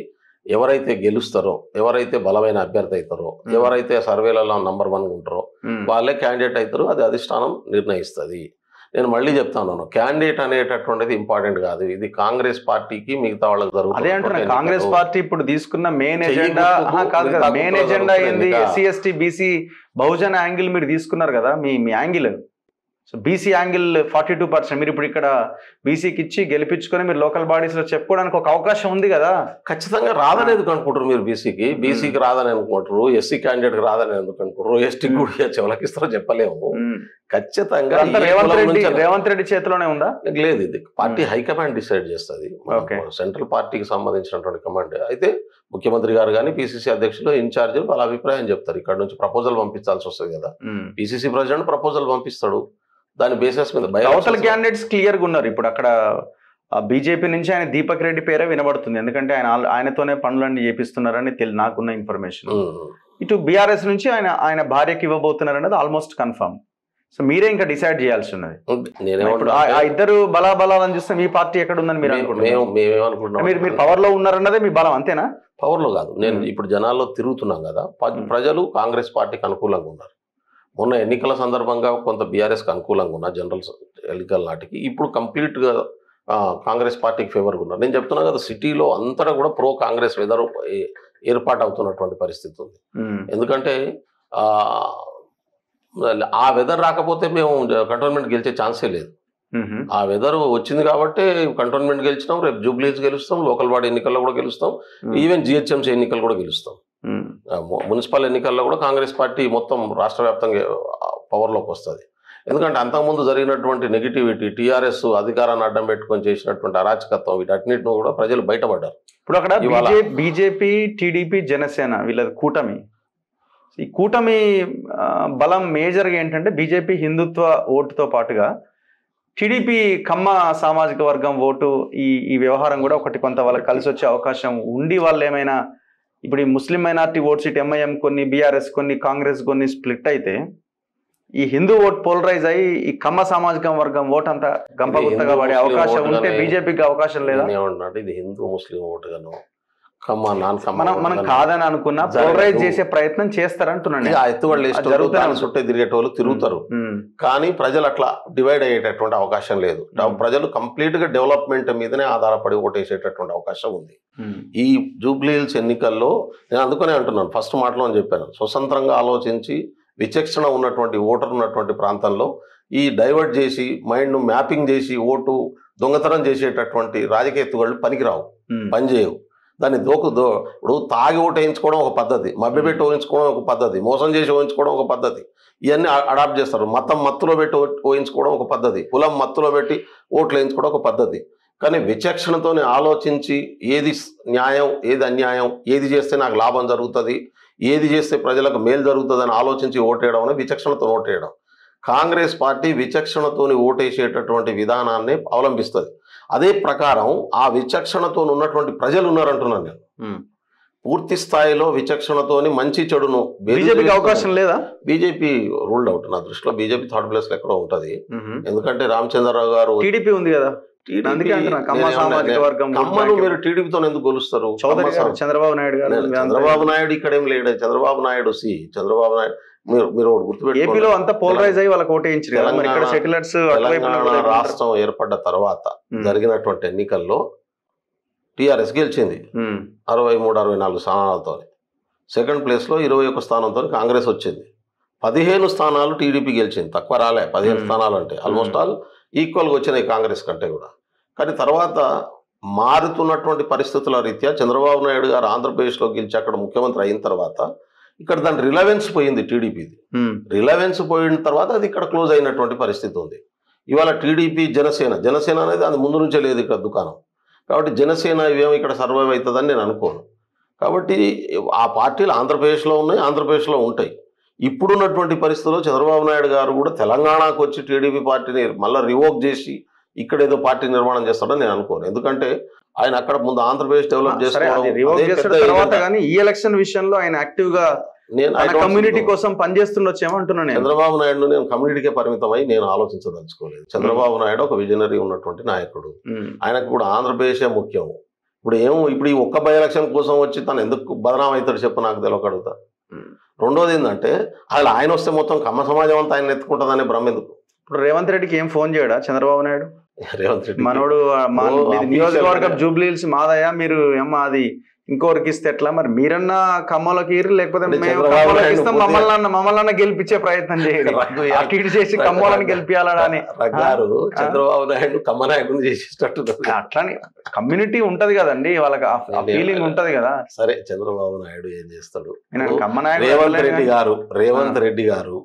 ఎవరైతే గెలుస్తారో, ఎవరైతే బలమైన అభ్యర్థి అవుతారో, ఎవరైతే సర్వేలలో నంబర్ 1 ఉంటారో వాళ్ళే క్యాండిడేట్ అవుతారో, అది అధిష్టానం నిర్ణయిస్తుంది. నేను మళ్ళీ చెప్తాను, క్యాండిడేట్ అనేటటువంటిది ఇంపార్టెంట్ కాదు. ఇది కాంగ్రెస్ పార్టీకి మిగతా వాళ్ళకి జరుగుతుంది. కాంగ్రెస్ పార్టీ ఇప్పుడు తీసుకున్న మెయిన్ ఎజెండా ఏంది? ఎస్సీ ఎస్టీ బీసీ బహుజన యాంగిల్ మీరు తీసుకున్నారు కదా, మీ యాంగిల్. So BC angle 42%. మీరు ఇప్పుడు ఇక్కడ బీసీకి ఇచ్చి గెలిపించుకొని మీరు లోకల్ బాడీస్లో చెప్పుకోవడానికి ఒక అవకాశం ఉంది కదా. ఖచ్చితంగా రాదని ఎందుకు అనుకుంటారు మీరు? బీసీకి రాదని అనుకుంటారు, ఎస్సీ క్యాండిడేట్కి రాదని ఎందుకు అనుకుంటారు, ఎస్టీకి కూడా చెవులకి ఇస్తారో చెప్పలేము. ఖచ్చితంగా రేవంత్ రెడ్డి చేతిలోనే ఉందా? లేదు, ఇది పార్టీ హైకమాండ్ డిసైడ్ చేస్తుంది. సెంట్రల్ పార్టీకి సంబంధించినటువంటి కమాండ్. అయితే ముఖ్యమంత్రి గారు కానీ పిసిసి అధ్యక్షులు ఇన్ఛార్జీలు వాళ్ళ అభిప్రాయం చెప్తారు. ఇక్కడ నుంచి ప్రపోజల్ పంపించాల్సి వస్తుంది కదా, పిసిసి ప్రెసిడెంట్ ప్రపోజల్ పంపిస్తాడు. దాని బేసిస్ మీద అవతల క్యాండిడేట్స్ క్లియర్గా ఉన్నారు. ఇప్పుడు అక్కడ బీజేపీ నుంచి ఆయన దీపక్ రెడ్డి పేరే వినబడుతుంది, ఎందుకంటే ఆయనతోనే పనులన్నీ చేపిస్తున్నారని నాకున్న ఇన్ఫర్మేషన్. ఇటు బీఆర్ఎస్ నుంచి ఆయన భార్యకి ఇవ్వబోతున్నారు అనేది ఆల్మోస్ట్ కన్ఫర్మ్. సో మీరే ఇంకా డిసైడ్ చేయాల్సి ఉన్నది. ఆ ఇద్దరు బలాబలాలని చూస్తే మీ పార్టీ ఎక్కడ ఉందని మీరు అనుకుంటున్నారు? మీరు పవర్ లో ఉన్నారన్నదే మీ బలం, అంతేనా? పవర్ లో కాదు, నేను ఇప్పుడు జనాల్లో తిరుగుతున్నాం కదా, ప్రజలు కాంగ్రెస్ పార్టీకి అనుకూలంగా ఉన్నారు. మొన్న ఎన్నికల సందర్భంగా కొంత బీఆర్ఎస్కి అనుకూలంగా ఉన్నారు జనరల్ ఎన్నికల నాటికి. ఇప్పుడు కంప్లీట్గా కాంగ్రెస్ పార్టీకి ఫేవర్గా ఉన్నారు. నేను చెప్తున్నా కదా, సిటీలో అంతటా కూడా ప్రో కాంగ్రెస్ వెదర్ ఏర్పాటు అవుతున్నటువంటి పరిస్థితి ఉంది. ఎందుకంటే ఆ వెదర్ రాకపోతే మేము కంటోన్మెంట్ గెలిచే ఛాన్సే లేదు. ఆ వెదర్ వచ్చింది కాబట్టి కంటోన్మెంట్ గెలిచినాం, రేపు జూబ్లీస్ గెలుస్తాం, లోకల్ బాడీ ఎన్నికల్లో కూడా గెలుస్తాం, ఈవెన్ జిహెచ్ఎంసీ ఎన్నికలు కూడా గెలుస్తాం. మున్సిపల్ ఎన్నికల్లో కూడా కాంగ్రెస్ పార్టీ మొత్తం రాష్ట్ర వ్యాప్తంగా పవర్లోకి వస్తుంది. ఎందుకంటే అంతకుముందు జరిగినటువంటి నెగిటివిటీ, టీఆర్ఎస్ అధికారాన్ని అడ్డం పెట్టుకొని చేసినటువంటి అరాచకత్వం, వీటన్నిటిని కూడా ప్రజలు బయటపడ్డారు. ఇప్పుడు అక్కడ బీజేపీ, టీడీపీ, జనసేన వీళ్ళ కూటమి, ఈ కూటమి బలం మేజర్గా ఏంటంటే బీజేపీ హిందుత్వ ఓటుతో పాటుగా టీడీపీ కమ్మ సామాజిక వర్గం ఓటు, ఈ వ్యవహారం కూడా ఒకటి కొంత వాళ్ళకి కలిసి వచ్చే అవకాశం ఉండి, వాళ్ళు ఏమైనా ఇప్పుడు ఈ ముస్లిం మైనారిటీ ఓట్ సీట్ ఎంఐఎం కొన్ని, బీఆర్ఎస్ కొన్ని, కాంగ్రెస్ కొన్ని స్ప్లిట్ అయితే ఈ హిందూ ఓట్ పోలరైజ్ అయ్యి ఈ కమ్మ సామాజిక వర్గం ఓట్ అంతా గంపగుత్తగా పడే అవకాశం ఉంటే బీజేపీకి అవకాశం లేదా? ఇది హిందూ ముస్లిం ఓటుగాను మనం కాదని అనుకున్నా పోలరైజ్ చేసే ప్రయత్నం చేస్తారంటున్నాను. చుట్టే తిరిగేటోళ్ళు తిరుగుతారు, కానీ ప్రజలు అట్లా డివైడ్ అయ్యేటటువంటి అవకాశం లేదు. ప్రజలు కంప్లీట్ గా డెవలప్మెంట్ మీదనే ఆధారపడి ఓటేసేటటువంటి అవకాశం ఉంది. ఈ జూబ్లీ హిల్స్ ఎన్నికల్లో నేను అందుకనే అంటున్నాను, ఫస్ట్ మాటలో అని చెప్పాను, స్వతంత్రంగా ఆలోచించి విచక్షణ ఉన్నటువంటి ఓటర్ ఉన్నటువంటి ప్రాంతంలో ఈ డైవర్ట్ చేసి మైండ్ను మ్యాపింగ్ చేసి ఓటు దొంగతనం చేసేటటువంటి రాజకీయ ఎత్తుగళ్ళు పనికిరావు, పనిచేయవు. దాన్ని ఇప్పుడు తాగి ఓటు వేయించుకోవడం ఒక పద్ధతి, మభ్యపెట్టి ఊహించుకోవడం ఒక పద్ధతి, మోసం చేసి ఊహించుకోవడం ఒక పద్ధతి, ఇవన్నీ అడాప్ట్ చేస్తారు. మతం మత్తులో పెట్టి ఊహించుకోవడం ఒక పద్ధతి, కులం మత్తులో పెట్టి ఓట్లు వేయించుకోవడం ఒక పద్ధతి. కానీ విచక్షణతోనే ఆలోచించి ఏది న్యాయం, ఏది అన్యాయం, ఏది చేస్తే నాకు లాభం జరుగుతుంది, ఏది చేస్తే ప్రజలకు మేలు జరుగుతుందని ఆలోచించి ఓటేయడం అనేది విచక్షణతో ఓటేయడం. కాంగ్రెస్ పార్టీ విచక్షణతోని ఓటేసేటటువంటి విధానాన్ని అవలంబిస్తుంది. అదే ప్రకారం ఆ విచక్షణతో ఉన్నటువంటి ప్రజలు ఉన్నారంటున్నాను నేను. పూర్తి స్థాయిలో విచక్షణతోని మంచి చెడును బీజేపీకి అవకాశం లేదా? BJP ruled out. నా దృష్టిలో బీజేపీ థర్డ్ ప్లేస్ లో ఎక్కడో ఉంటది. ఎందుకంటే రామచంద్రరావు గారు, టీడీపీ ఉంది కదా, కమ్మను మీరు టీడీపీతో ఎందుకు గొలుస్తారు? చంద్రబాబు నాయుడు గారు, చంద్రబాబు నాయుడు ఇక్కడ ఏం లేడు. చంద్రబాబు నాయుడు మీరు ఏపీలో అంతా పోలరైజ్ అయ్యి వాళ్ళకి ఓటేయించారు. తెలంగాణ రాష్ట్రం ఏర్పడ్డ తర్వాత జరిగినటువంటి ఎన్నికల్లో టీఆర్ఎస్ గెలిచింది 63-64 స్థానాలతో. సెకండ్ ప్లేస్ లో 21 స్థానంతో కాంగ్రెస్ వచ్చింది. 15 స్థానాలు టీడీపీ గెలిచింది, తక్కువ రాలే. 15 స్థానాలు అంటే ఆల్మోస్ట్ ఆల్ ఈక్వల్గా వచ్చినాయి కాంగ్రెస్ కంటే కూడా. కానీ తర్వాత మారుతున్నటువంటి పరిస్థితుల రీత్యా చంద్రబాబు నాయుడు గారు ఆంధ్రప్రదేశ్లో గెలిచి అక్కడ ముఖ్యమంత్రి అయిన తర్వాత ఇక్కడ దాని రిలవెన్స్ పోయింది టీడీపీది. రిలవెన్స్ పోయిన తర్వాత అది ఇక్కడ క్లోజ్ అయినటువంటి పరిస్థితి ఉంది. ఇవాళ టీడీపీ, జనసేన అనేది అది ముందు నుంచే లేదు ఇక్కడ దుకాణం. కాబట్టి జనసేన ఇవేమో ఇక్కడ సర్వైవ్ అవుతుందని నేను అనుకోను. కాబట్టి ఆ పార్టీలు ఆంధ్రప్రదేశ్లో ఉన్నాయి, ఆంధ్రప్రదేశ్లో ఉంటాయి. ఇప్పుడున్నటువంటి పరిస్థితుల్లో చంద్రబాబు నాయుడు గారు కూడా తెలంగాణకు వచ్చి టీడీపీ పార్టీని మళ్ళీ రివోక్ చేసి ఇక్కడ ఏదో పార్టీ నిర్మాణం చేస్తాడని నేను అనుకోను. ఎందుకంటే ఆయన అక్కడ ముందు ఆంధ్రప్రదేశ్ డెవలప్ చేసుకోవడం, ఈ ఎలక్షన్ విషయంలో ఆయన యాక్టివ్ గా కమ్యూనిటీ కోసం పనిచేస్తుండొచ్చేమో అంటున్నాను. చంద్రబాబు నాయుడు నేను కమ్యూనిటీకే పరిమితమై నేను ఆలోచించదలుచుకోలేదు. చంద్రబాబు నాయుడు ఒక విజనరీ ఉన్నటువంటి నాయకుడు, ఆయనకు కూడా ఆంధ్రప్రదేశే ముఖ్యం. ఇప్పుడు ఈ ఒక్క బై ఎలక్షన్ కోసం వచ్చి తను ఎందుకు బదనాం అవుతాడు చెప్పు, నాకు తెలియకడుగుతా. రెండోది ఏంటంటే ఆయన వస్తే మొత్తం కమ్మ సమాజం అంతా ఆయన ఎత్తుకుంటుందనే భ్రమ ఎందుకు? ఇప్పుడు రేవంత్ రెడ్డికి ఏం ఫోన్ చేయడా చంద్రబాబు నాయుడు? రేవంత్ రెడ్డి మనోడు నియోజకవర్గం జూబ్లీహిల్స్ మాదయ్యా, మీరు ఏమో అది ఇంకోరికి ఇస్తే ఎట్లా, మరి మీరన్నా కమ్మలోకి లేకపోతే మమ్మల్ని గెలిపించే ప్రయత్నం చేయండి, అటు ఇటు చేసి కమ్మోళ్ళని గెలిపించాలని చంద్రబాబు నాయుడు కమ్మనాయకుని చేసేటట్టు అట్లానే కమ్యూనిటీ ఉంటది కదండి, వాళ్ళకి ఫీలింగ్ ఉంటది కదా. సరే, చంద్రబాబు నాయుడు ఏం చేస్తాడు? రేవంత్ రెడ్డి గారు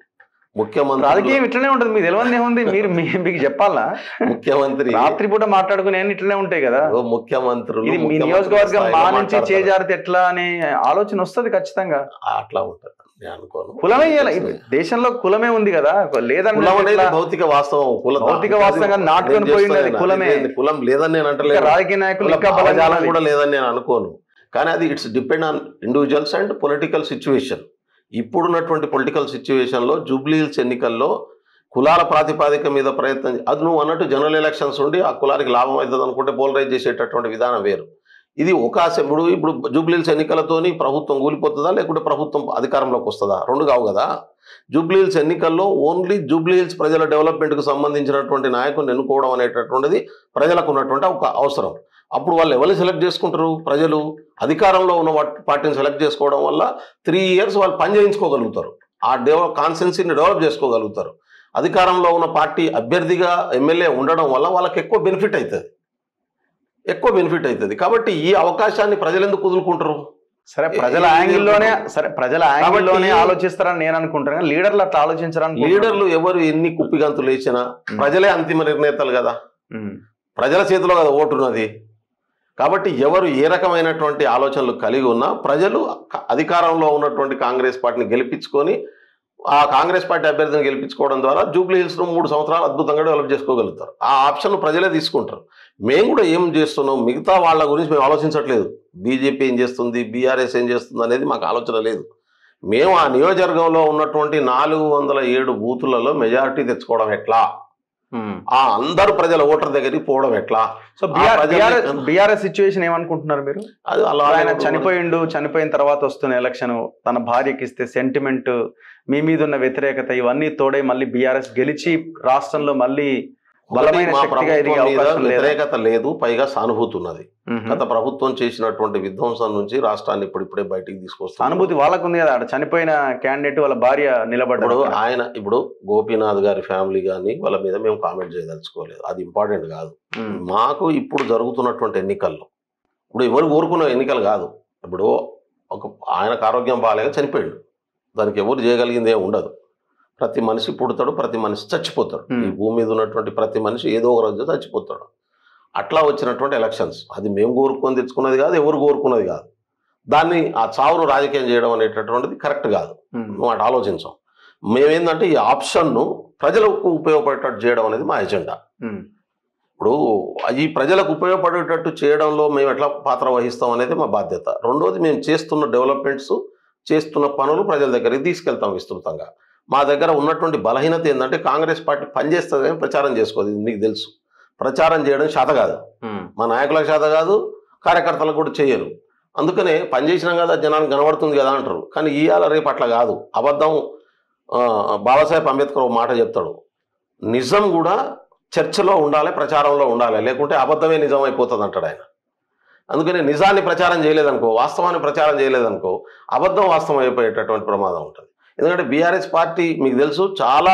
ముఖ్యమంత్రి, రాజకీయం ఇట్లనే ఉంటది, మీకు తెలియదు ఏముంది, మీరు మీకు చెప్పాలా? ముఖ్యమంత్రి రాత్రిపూట మాట్లాడుకునే ఇట్లనే ఉంటాయి కదా ముఖ్యమంత్రులు. ఇది మీ నియోజకవర్గం మా నుంచి చేజారితే ఎట్లా అనే ఆలోచన వస్తుంది ఖచ్చితంగా. అట్లా ఉంటది అనుకోను. కులమే దేశంలో కులమే ఉంది కదా, లేదంటే భౌతిక వాస్తవం, భౌతిక వాస్తవంగా నాటుకొని పోయింది కులమే. కులం లేదని నేను అంటే రాజకీయ నాయకులు బలజాలం కూడా లేదని నేను అనుకోను. కానీ అది it's depend on individuals and political situation. ఇప్పుడున్నటువంటి పొలిటికల్ సిచ్యువేషన్లో జూబ్లీ హిల్స్ ఎన్నికల్లో కులాల ప్రాతిపాదిక మీద ప్రయత్నం, అది నువ్వు అన్నట్టు జనరల్ ఎలక్షన్స్ ఉండి ఆ కులానికి లాభం అవుతుంది అనుకుంటే పోలరైజ్ చేసేటటువంటి విధానం వేరు. ఇది ఒక ఇప్పుడు జూబ్లీ హిల్స్ ఎన్నికలతోని ప్రభుత్వం కూలిపోతుందా, లేకుంటే ప్రభుత్వం అధికారంలోకి వస్తుందా? రెండు కావు కదా. జూబ్లీ హిల్స్ ఎన్నికల్లో ఓన్లీ జూబ్లీ హిల్స్ ప్రజల డెవలప్మెంట్కు సంబంధించినటువంటి నాయకుని ఎన్నుకోవడం అనేటటువంటిది ప్రజలకు ఉన్నటువంటి ఒక అవసరం. అప్పుడు వాళ్ళు ఎవరిని సెలెక్ట్ చేసుకుంటారు? ప్రజలు. అధికారంలో ఉన్న పార్టీని సెలెక్ట్ చేసుకోవడం వల్ల 3 years వాళ్ళు పని చేయించుకోగలుగుతారు. ఆ కాన్స్టిట్యున్సీని డెవలప్ చేసుకోగలుగుతారు. అధికారంలో ఉన్న పార్టీ అభ్యర్థిగా ఎమ్మెల్యే ఉండడం వల్ల వాళ్ళకి ఎక్కువ బెనిఫిట్ అవుతుంది. కాబట్టి ఈ అవకాశాన్ని ప్రజలు ఎందుకు వదులుకుంటారు? సరే, ప్రజల యాంగిల్లోనే ఆలోచిస్తారని నేను అనుకుంటాను. లీడర్లు అట్లా ఆలోచించడానికి లీడర్లు ఎవరు ఎన్ని కుప్పిగంతులు వేసినా ప్రజలే అంతిమ నిర్ణేతలు కదా, ప్రజల చేతిలో కదా ఓటున్నది. కాబట్టి ఎవరు ఏ రకమైనటువంటి ఆలోచనలు కలిగి ఉన్నా ప్రజలు అధికారంలో ఉన్నటువంటి కాంగ్రెస్ పార్టీని గెలిపించుకొని ఆ కాంగ్రెస్ పార్టీ అభ్యర్థిని గెలిపించుకోవడం ద్వారా జూబ్లీ హిల్స్ను 3 సంవత్సరాలు అద్భుతంగా డెవలప్ చేసుకోగలుగుతారు. ఆ ఆప్షన్ ప్రజలే తీసుకుంటారు. మేము కూడా ఏం చేస్తున్నాం, మిగతా వాళ్ళ గురించి మేము ఆలోచించట్లేదు. బీజేపీ ఏం చేస్తుంది, బీఆర్ఎస్ ఏం చేస్తుంది అనేది మాకు ఆలోచన లేదు. మేము ఆ నియోజకవర్గంలో ఉన్నటువంటి 407 బూతులలో మెజారిటీ తెచ్చుకోవడం ఎట్లా, ఆ అందరు ప్రజల ఓటర్ దగ్గరికి పోవడం ఎట్లా. సో బీఆర్ఎస్ సిచ్యువేషన్ ఏమనుకుంటున్నారు మీరు? అది అలా ఆయన చనిపోయిన తర్వాత వస్తున్న ఎలక్షన్, తన భార్యకి ఇస్తే సెంటిమెంట్, మీ మీద ఉన్న వ్యతిరేకత, ఇవన్నీ తోడే మళ్ళీ బీఆర్ఎస్ గెలిచి రాష్ట్రంలో మళ్ళీ బలమైన శక్తిగా ఎదిగే అవకాశం లేదు. వ్యతిరేకత లేదు, పైగా సానుభూతి ఉన్నది. గత ప్రభుత్వం చేసినటువంటి విధ్వంసం నుంచి రాష్ట్రాన్ని ఇప్పుడిప్పుడే బయటికి తీసుకొస్తారు. సానుభూతి వాళ్ళకు ఉంది కదా, చనిపోయిన క్యాండిడేట్ వాళ్ళ భార్య నిలబడ్డాడు. ఆయన ఇప్పుడు గోపీనాథ్ గారి ఫ్యామిలీ కానీ వాళ్ళ మీద మేము కామెంట్ చేయదలుచుకోలేదు, అది ఇంపార్టెంట్ కాదు. మాకు ఇప్పుడు జరుగుతున్నటువంటి ఎన్నికల్లో ఇప్పుడు ఎవరు కోరుకున్న ఎన్నికలు కాదు. ఇప్పుడు ఆయనకు ఆరోగ్యం బాగాలేక చనిపోయాడు, దానికి ఎవరు చేయగలిగింది ఏమి ఉండదు. ప్రతి మనిషి పుడతాడు, ప్రతి మనిషి చచ్చిపోతాడు. ఈ భూమి మీద ఉన్నటువంటి ప్రతి మనిషి ఏదో ఒక రోజు చచ్చిపోతాడు. అట్లా వచ్చినటువంటి ఎలక్షన్స్, అది మేము కోరుకొని తెచ్చుకున్నది కాదు, ఎవరు కోరుకున్నది కాదు. దాన్ని ఆ చావును రాజకీయం చేయడం అనేటటువంటిది కరెక్ట్ కాదు. మేము అటు ఆలోచించాం. మేమేంటంటే ఈ ఆప్షన్ను ప్రజలకు ఉపయోగపడేటట్టు చేయడం అనేది మా ఎజెండా. ఇప్పుడు ఈ ప్రజలకు ఉపయోగపడేటట్టు చేయడంలో మేము ఎట్లా పాత్ర వహిస్తాం అనేది మా బాధ్యత. రెండోది, మేము చేస్తున్న డెవలప్మెంట్స్, చేస్తున్న పనులు ప్రజల దగ్గరికి తీసుకెళ్తాం విస్తృతంగా. మా దగ్గర ఉన్నటువంటి బలహీనత ఏంటంటే కాంగ్రెస్ పార్టీ పనిచేస్తుంది కానీ ప్రచారం చేసుకోదు. ఇది మీకు తెలుసు. ప్రచారం చేయడం శాత కాదు, మా నాయకులకు శాత కాదు, కార్యకర్తలకు కూడా చేయరు. అందుకనే పనిచేసినాం కదా, జనానికి కనబడుతుంది కదా అంటారు. కానీ ఇవాళ రేపు అట్లా కాదు. అబద్ధం, బాబాసాహెబ్ అంబేద్కర్ ఒక మాట చెప్తాడు, నిజం కూడా చర్చలో ఉండాలి, ప్రచారంలో ఉండాలి, లేకుంటే అబద్ధమే నిజం అయిపోతుంది అంటాడు ఆయన. అందుకని నిజాన్ని ప్రచారం చేయలేదనుకో, వాస్తవాన్ని ప్రచారం చేయలేదనుకో, అబద్ధం వాస్తవం అయిపోయేటటువంటి ప్రమాదం ఉంటుంది. ఎందుకంటే బీఆర్ఎస్ పార్టీ మీకు తెలుసు చాలా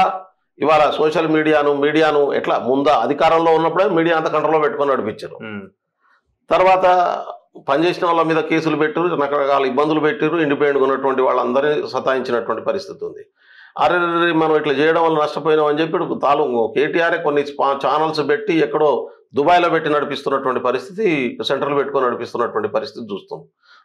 ఇవాళ సోషల్ మీడియాను ఎట్లా ముందా అధికారంలో ఉన్నప్పుడే మీడియా అంతా కంట్రోల్లో పెట్టుకొని నడిపించారు. తర్వాత పనిచేసిన వాళ్ళ మీద కేసులు పెట్టారు, రకరకాల ఇబ్బందులు పెట్టారు, ఇండిపెండెంట్గా ఉన్నటువంటి వాళ్ళందరినీ సతాయించినటువంటి పరిస్థితి ఉంది. అరే మనం ఇట్లా చేయడం వల్ల నష్టపోయినాం అని చెప్పి కేటీఆర్ కొన్ని ఛానల్స్ పెట్టి ఎక్కడో దుబాయ్లో పెట్టి నడిపిస్తున్నటువంటి పరిస్థితి, సెంటర్లు పెట్టుకొని నడిపిస్తున్నటువంటి పరిస్థితి చూస్తాం.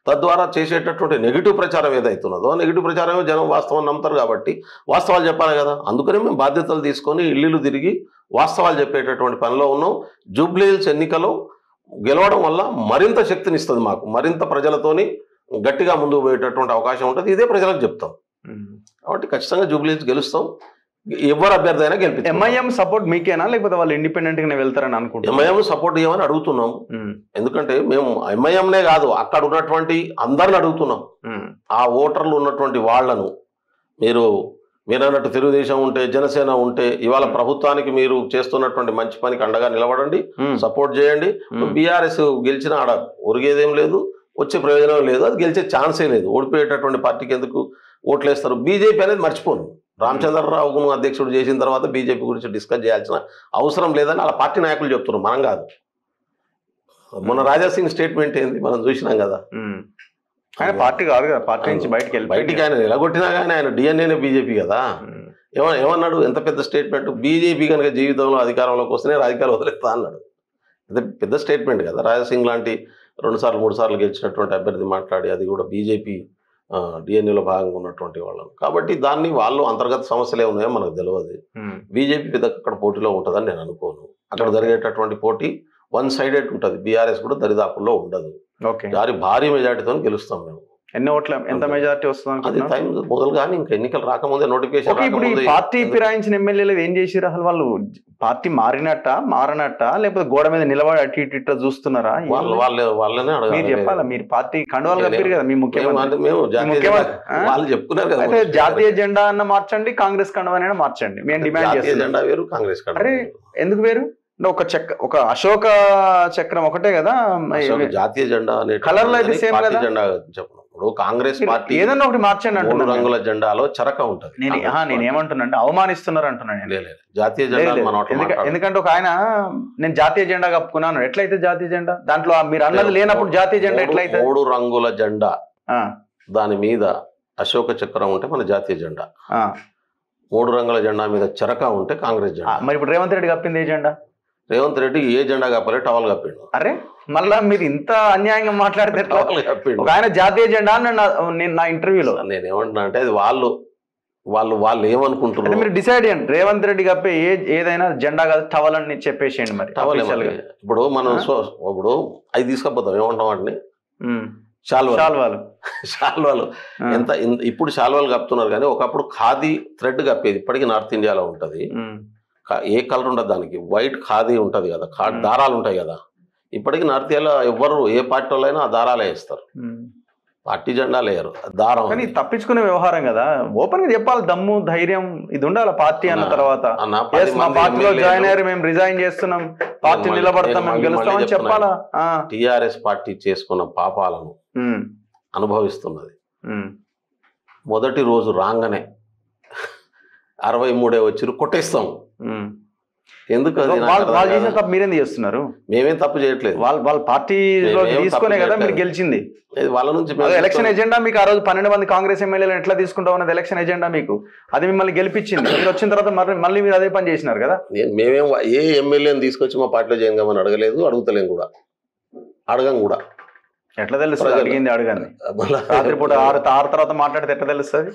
తద్వారా చేసేటటువంటి నెగిటివ్ ప్రచారం ఏదైతున్నదో, నెగిటివ్ ప్రచారమే జనం వాస్తవాన్ని నమ్ముతారు కాబట్టి వాస్తవాలు చెప్పాలి కదా. అందుకనే మేము బాధ్యతలు తీసుకొని ఇల్లు తిరిగి వాస్తవాలు చెప్పేటటువంటి పనిలో ఉన్నాం. జూబ్లీ హిల్స్ ఎన్నికలో గెలవడం వల్ల మరింత శక్తినిస్తుంది మాకు, మరింత ప్రజలతోని గట్టిగా ముందుకు పోయేటటువంటి అవకాశం ఉంటుంది. ఇదే ప్రజలకు చెప్తాం. కాబట్టి ఖచ్చితంగా జూబ్లీ హిల్స్ గెలుస్తాం. ఎవరు అభ్యర్థి అయినా గెలిపి. ఎంఐఎం సపోర్ట్ మీకేనా, లేకపోతే వాళ్ళు ఇండిపెండెంట్ గానే వెళ్తారని అనుకుంటున్నాం? ఎంఐఎం సపోర్ట్ చేయమని అడుగుతున్నాం. ఎందుకంటే మేము ఎంఐఎంనే కాదు, అక్కడ ఉన్నటువంటి అందరిని అడుగుతున్నాం. ఆ ఓటర్లు ఉన్నటువంటి వాళ్లను మీరు అన్నట్టు తెలుగుదేశం ఉంటే, జనసేన ఉంటే, ఇవాళ ప్రభుత్వానికి మీరు చేస్తున్నటువంటి మంచి పనికి అండగా నిలబడండి, సపోర్ట్ చేయండి. బీఆర్ఎస్ గెలిచిన ఆడ ఒరిగేదేం లేదు, వచ్చే ప్రయోజనం లేదు, అది గెలిచే ఛాన్సే లేదు. ఓడిపోయేటటువంటి పార్టీకి ఎందుకు ఓట్లేస్తారు? బీజేపీ అనేది మర్చిపోను. రామచంద్రరావును అధ్యక్షుడు చేసిన తర్వాత బీజేపీ గురించి డిస్కస్ చేయాల్సిన అవసరం లేదని అలా పార్టీ నాయకులు చెప్తున్నారు, మనం కాదు. మొన్న రాజాసింగ్ స్టేట్మెంట్ ఏంది మనం చూసినాం కదా. ఆయన పార్టీ కాదు కదా, పార్టీ నుంచి బయటికి ఆయన నిలగొట్టినా కానీ ఆయన డిఎన్ఏనే బీజేపీ కదా. ఏమన్నాడు, ఎంత పెద్ద స్టేట్మెంట్, బీజేపీ కనుక జీవితంలో అధికారంలోకి వస్తేనే రాజకీయాలు వదిలేస్తా అన్నాడు. పెద్ద స్టేట్మెంట్ కదా. రాజాసింగ్ లాంటి 2 సార్లు 3 సార్లు గెలిచినటువంటి అభ్యర్థి మాట్లాడి, అది కూడా బీజేపీ డిఎన్ఏలో భాగంగా ఉన్నటువంటి వాళ్ళను. కాబట్టి దాన్ని వాళ్ళు అంతర్గత సమస్యలే ఉన్నాయో మనకు తెలియదు. బీజేపీ పెద్ద అక్కడ పోటీలో ఉంటుందని నేను అనుకోను. అక్కడ జరిగేటటువంటి పోటీ వన్ సైడెడ్ ఉంటుంది. బీఆర్ఎస్ కూడా దరిదాపుల్లో ఉండదు. భారీ మెజార్టీతో గెలుస్తాం మేము. ఎన్ని ఓట్ల, ఎంత మెజారిటీ వస్తుంది? అది టైం మొదలు కానీ ఇంకా ఎన్నికలు రాకముందే నోటిఫికేషన్. ఇప్పుడు ఈ పార్టీ ఫిరాయించిన ఎమ్మెల్యేలు ఏం చేసిరు అసలు? వాళ్ళు పార్టీ మారనట్ట లేకపోతే గోడ మీద నిలబడి అటు ఇటు చూస్తున్నారా? వాళ్ళనే అడగాలి. మీరు చెప్పాలా, మీరు పార్టీ కండువాలు కప్పారు కదా మీ ముఖ్యమంత్రి. వాళ్ళు చెప్పుకున్నారు కదా, అయితే జాతీయ జెండా అన్న మార్చండి, కాంగ్రెస్ కండువానైనా మార్చండి, మేము డిమాండ్ చేస్తాం. జెండా వేరు, కాంగ్రెస్ కండువా. అరే ఎందుకు వేరు? ఒక అశోక చక్రం ఒకటే కదా, జాతీయ జెండా అనే కలర్ లో అయితే సేమ్ కదా. జెండా చెప్పను, ఇప్పుడు కాంగ్రెస్ పార్టీ ఏదన్నా ఒకటి మార్చండి 3 అంటున్నాను. రంగుల జెండాలో చరక ఉంటది. నేను ఏమంటున్నాను అవమానిస్తున్నారు అంటున్నాను నేను. లేదు, జాతీయ జెండా మనం అట్లా మాట్లాడము. ఎందుకంటే ఒక ఆయన నేను జాతీయ జెండా కప్పుకున్నాను, ఎట్లయితే జాతీయ జెండా దాంట్లో మీరు అన్నది లేనప్పుడు జాతీయ జెండా ఎట్లయితే? 3 రంగుల జెండా ఆ, దాని మీద అశోక చక్రం ఉంటే మన జాతీయ జెండా, ఆ. 3 రంగుల జెండా మీద చరక ఉంటే కాంగ్రెస్ జెండా. మరి ఇప్పుడు రేవంత్ రెడ్డి కప్పింది ఏ జెండా? రేవంత్ రెడ్డి ఏ జెండా కప్పలే, టవల్ కప్పిండు. అరే మళ్ళా మీరు ఇంత అన్యాయంగా మాట్లాడితే ఎట్లా? టవల్ కప్పిండు. ఒక ఆయన జాతీయ జెండా అని నేను నా ఇంటర్వ్యూలో నేను ఏమంటున్నా అంటే అది వాళ్ళు ఏమనుకుంటున్నారు, మీరు డిసైడ్ చేయండి. రేవంత్ రెడ్డి కప్పే ఏదైనా జెండా కాదు టవల్ అని చెప్పేసేయండి. మరి టవల్ official గా. ఇప్పుడు మనం ఇప్పుడు అవి తీసుకపోతాం, ఏమంటాం వాటిని, శాల్వాలు. ఇప్పుడు శాల్వాలు కప్పుతున్నారు కానీ ఒకప్పుడు ఖాదీ థ్రెడ్ కప్పేది, ఇప్పటికీ నార్త్ ఇండియాలో ఉంటది. ఏ కలర్ ఉండదు దానికి, వైట్ ఖాదీ ఉంటది కదా, దారాలు ఉంటాయి కదా. ఇప్పటికీ నార్త్ ఇండియాలో ఎవరు ఏ పార్టీ వాళ్ళైనా ఆ దారాలే వేస్తారు, పార్టీ జెండా లేరు, దారం. కానీ తప్పించుకునే వ్యవహారం కదా, ఓపెన్ గా చెప్పాలి. దమ్ము ధైర్యం ఇది ఉండాలి. పార్టీ అన్న తర్వాత మా పార్టీలో జాయిన్ అయ్యారు, మేము రిజైన్ చేస్తున్నాం, పార్టీ నిలబడతాం, మేము గెలుస్తామని చెప్పాలా. టిఆర్ఎస్ పార్టీ చేసుకున్న పాపాలను అనుభవిస్తున్నది. మొదటి రోజు రాగానే 63 వచ్చిరు కొట్టేస్తాం. ఎందుకు వాళ్ళు చేసిన తప్పు మీరేంది చేస్తున్నారు? మేమేం తప్పు చేయట్లేదు, వాళ్ళ పార్టీలో తీసుకునే కదా మీరు గెలిచింది. వాళ్ళ నుంచి ఎలక్షన్ ఎజెండా మీకు ఆ రోజు 12 మంది కాంగ్రెస్ ఎమ్మెల్యేలు ఎట్లా తీసుకుంటాం అన్నది ఎలక్షన్ ఎజెండా మీకు. అది మిమ్మల్ని గెలిపించింది. మీరు వచ్చిన తర్వాత మళ్ళీ మీరు అదే పని చేసినారు కదా. మేమేం ఏ ఎమ్మెల్యేని తీసుకొచ్చి మా పార్టీలో జాయిన్ కామని అడగలేదు, అడుగుతలేం కూడా, అడగం కూడా. ఎట్లా తెలుస్తుంది అడిగింది అడగండి? రాత్రిపూట 6 తర్వాత మాట్లాడితే ఎట్లా తెలుస్తుంది?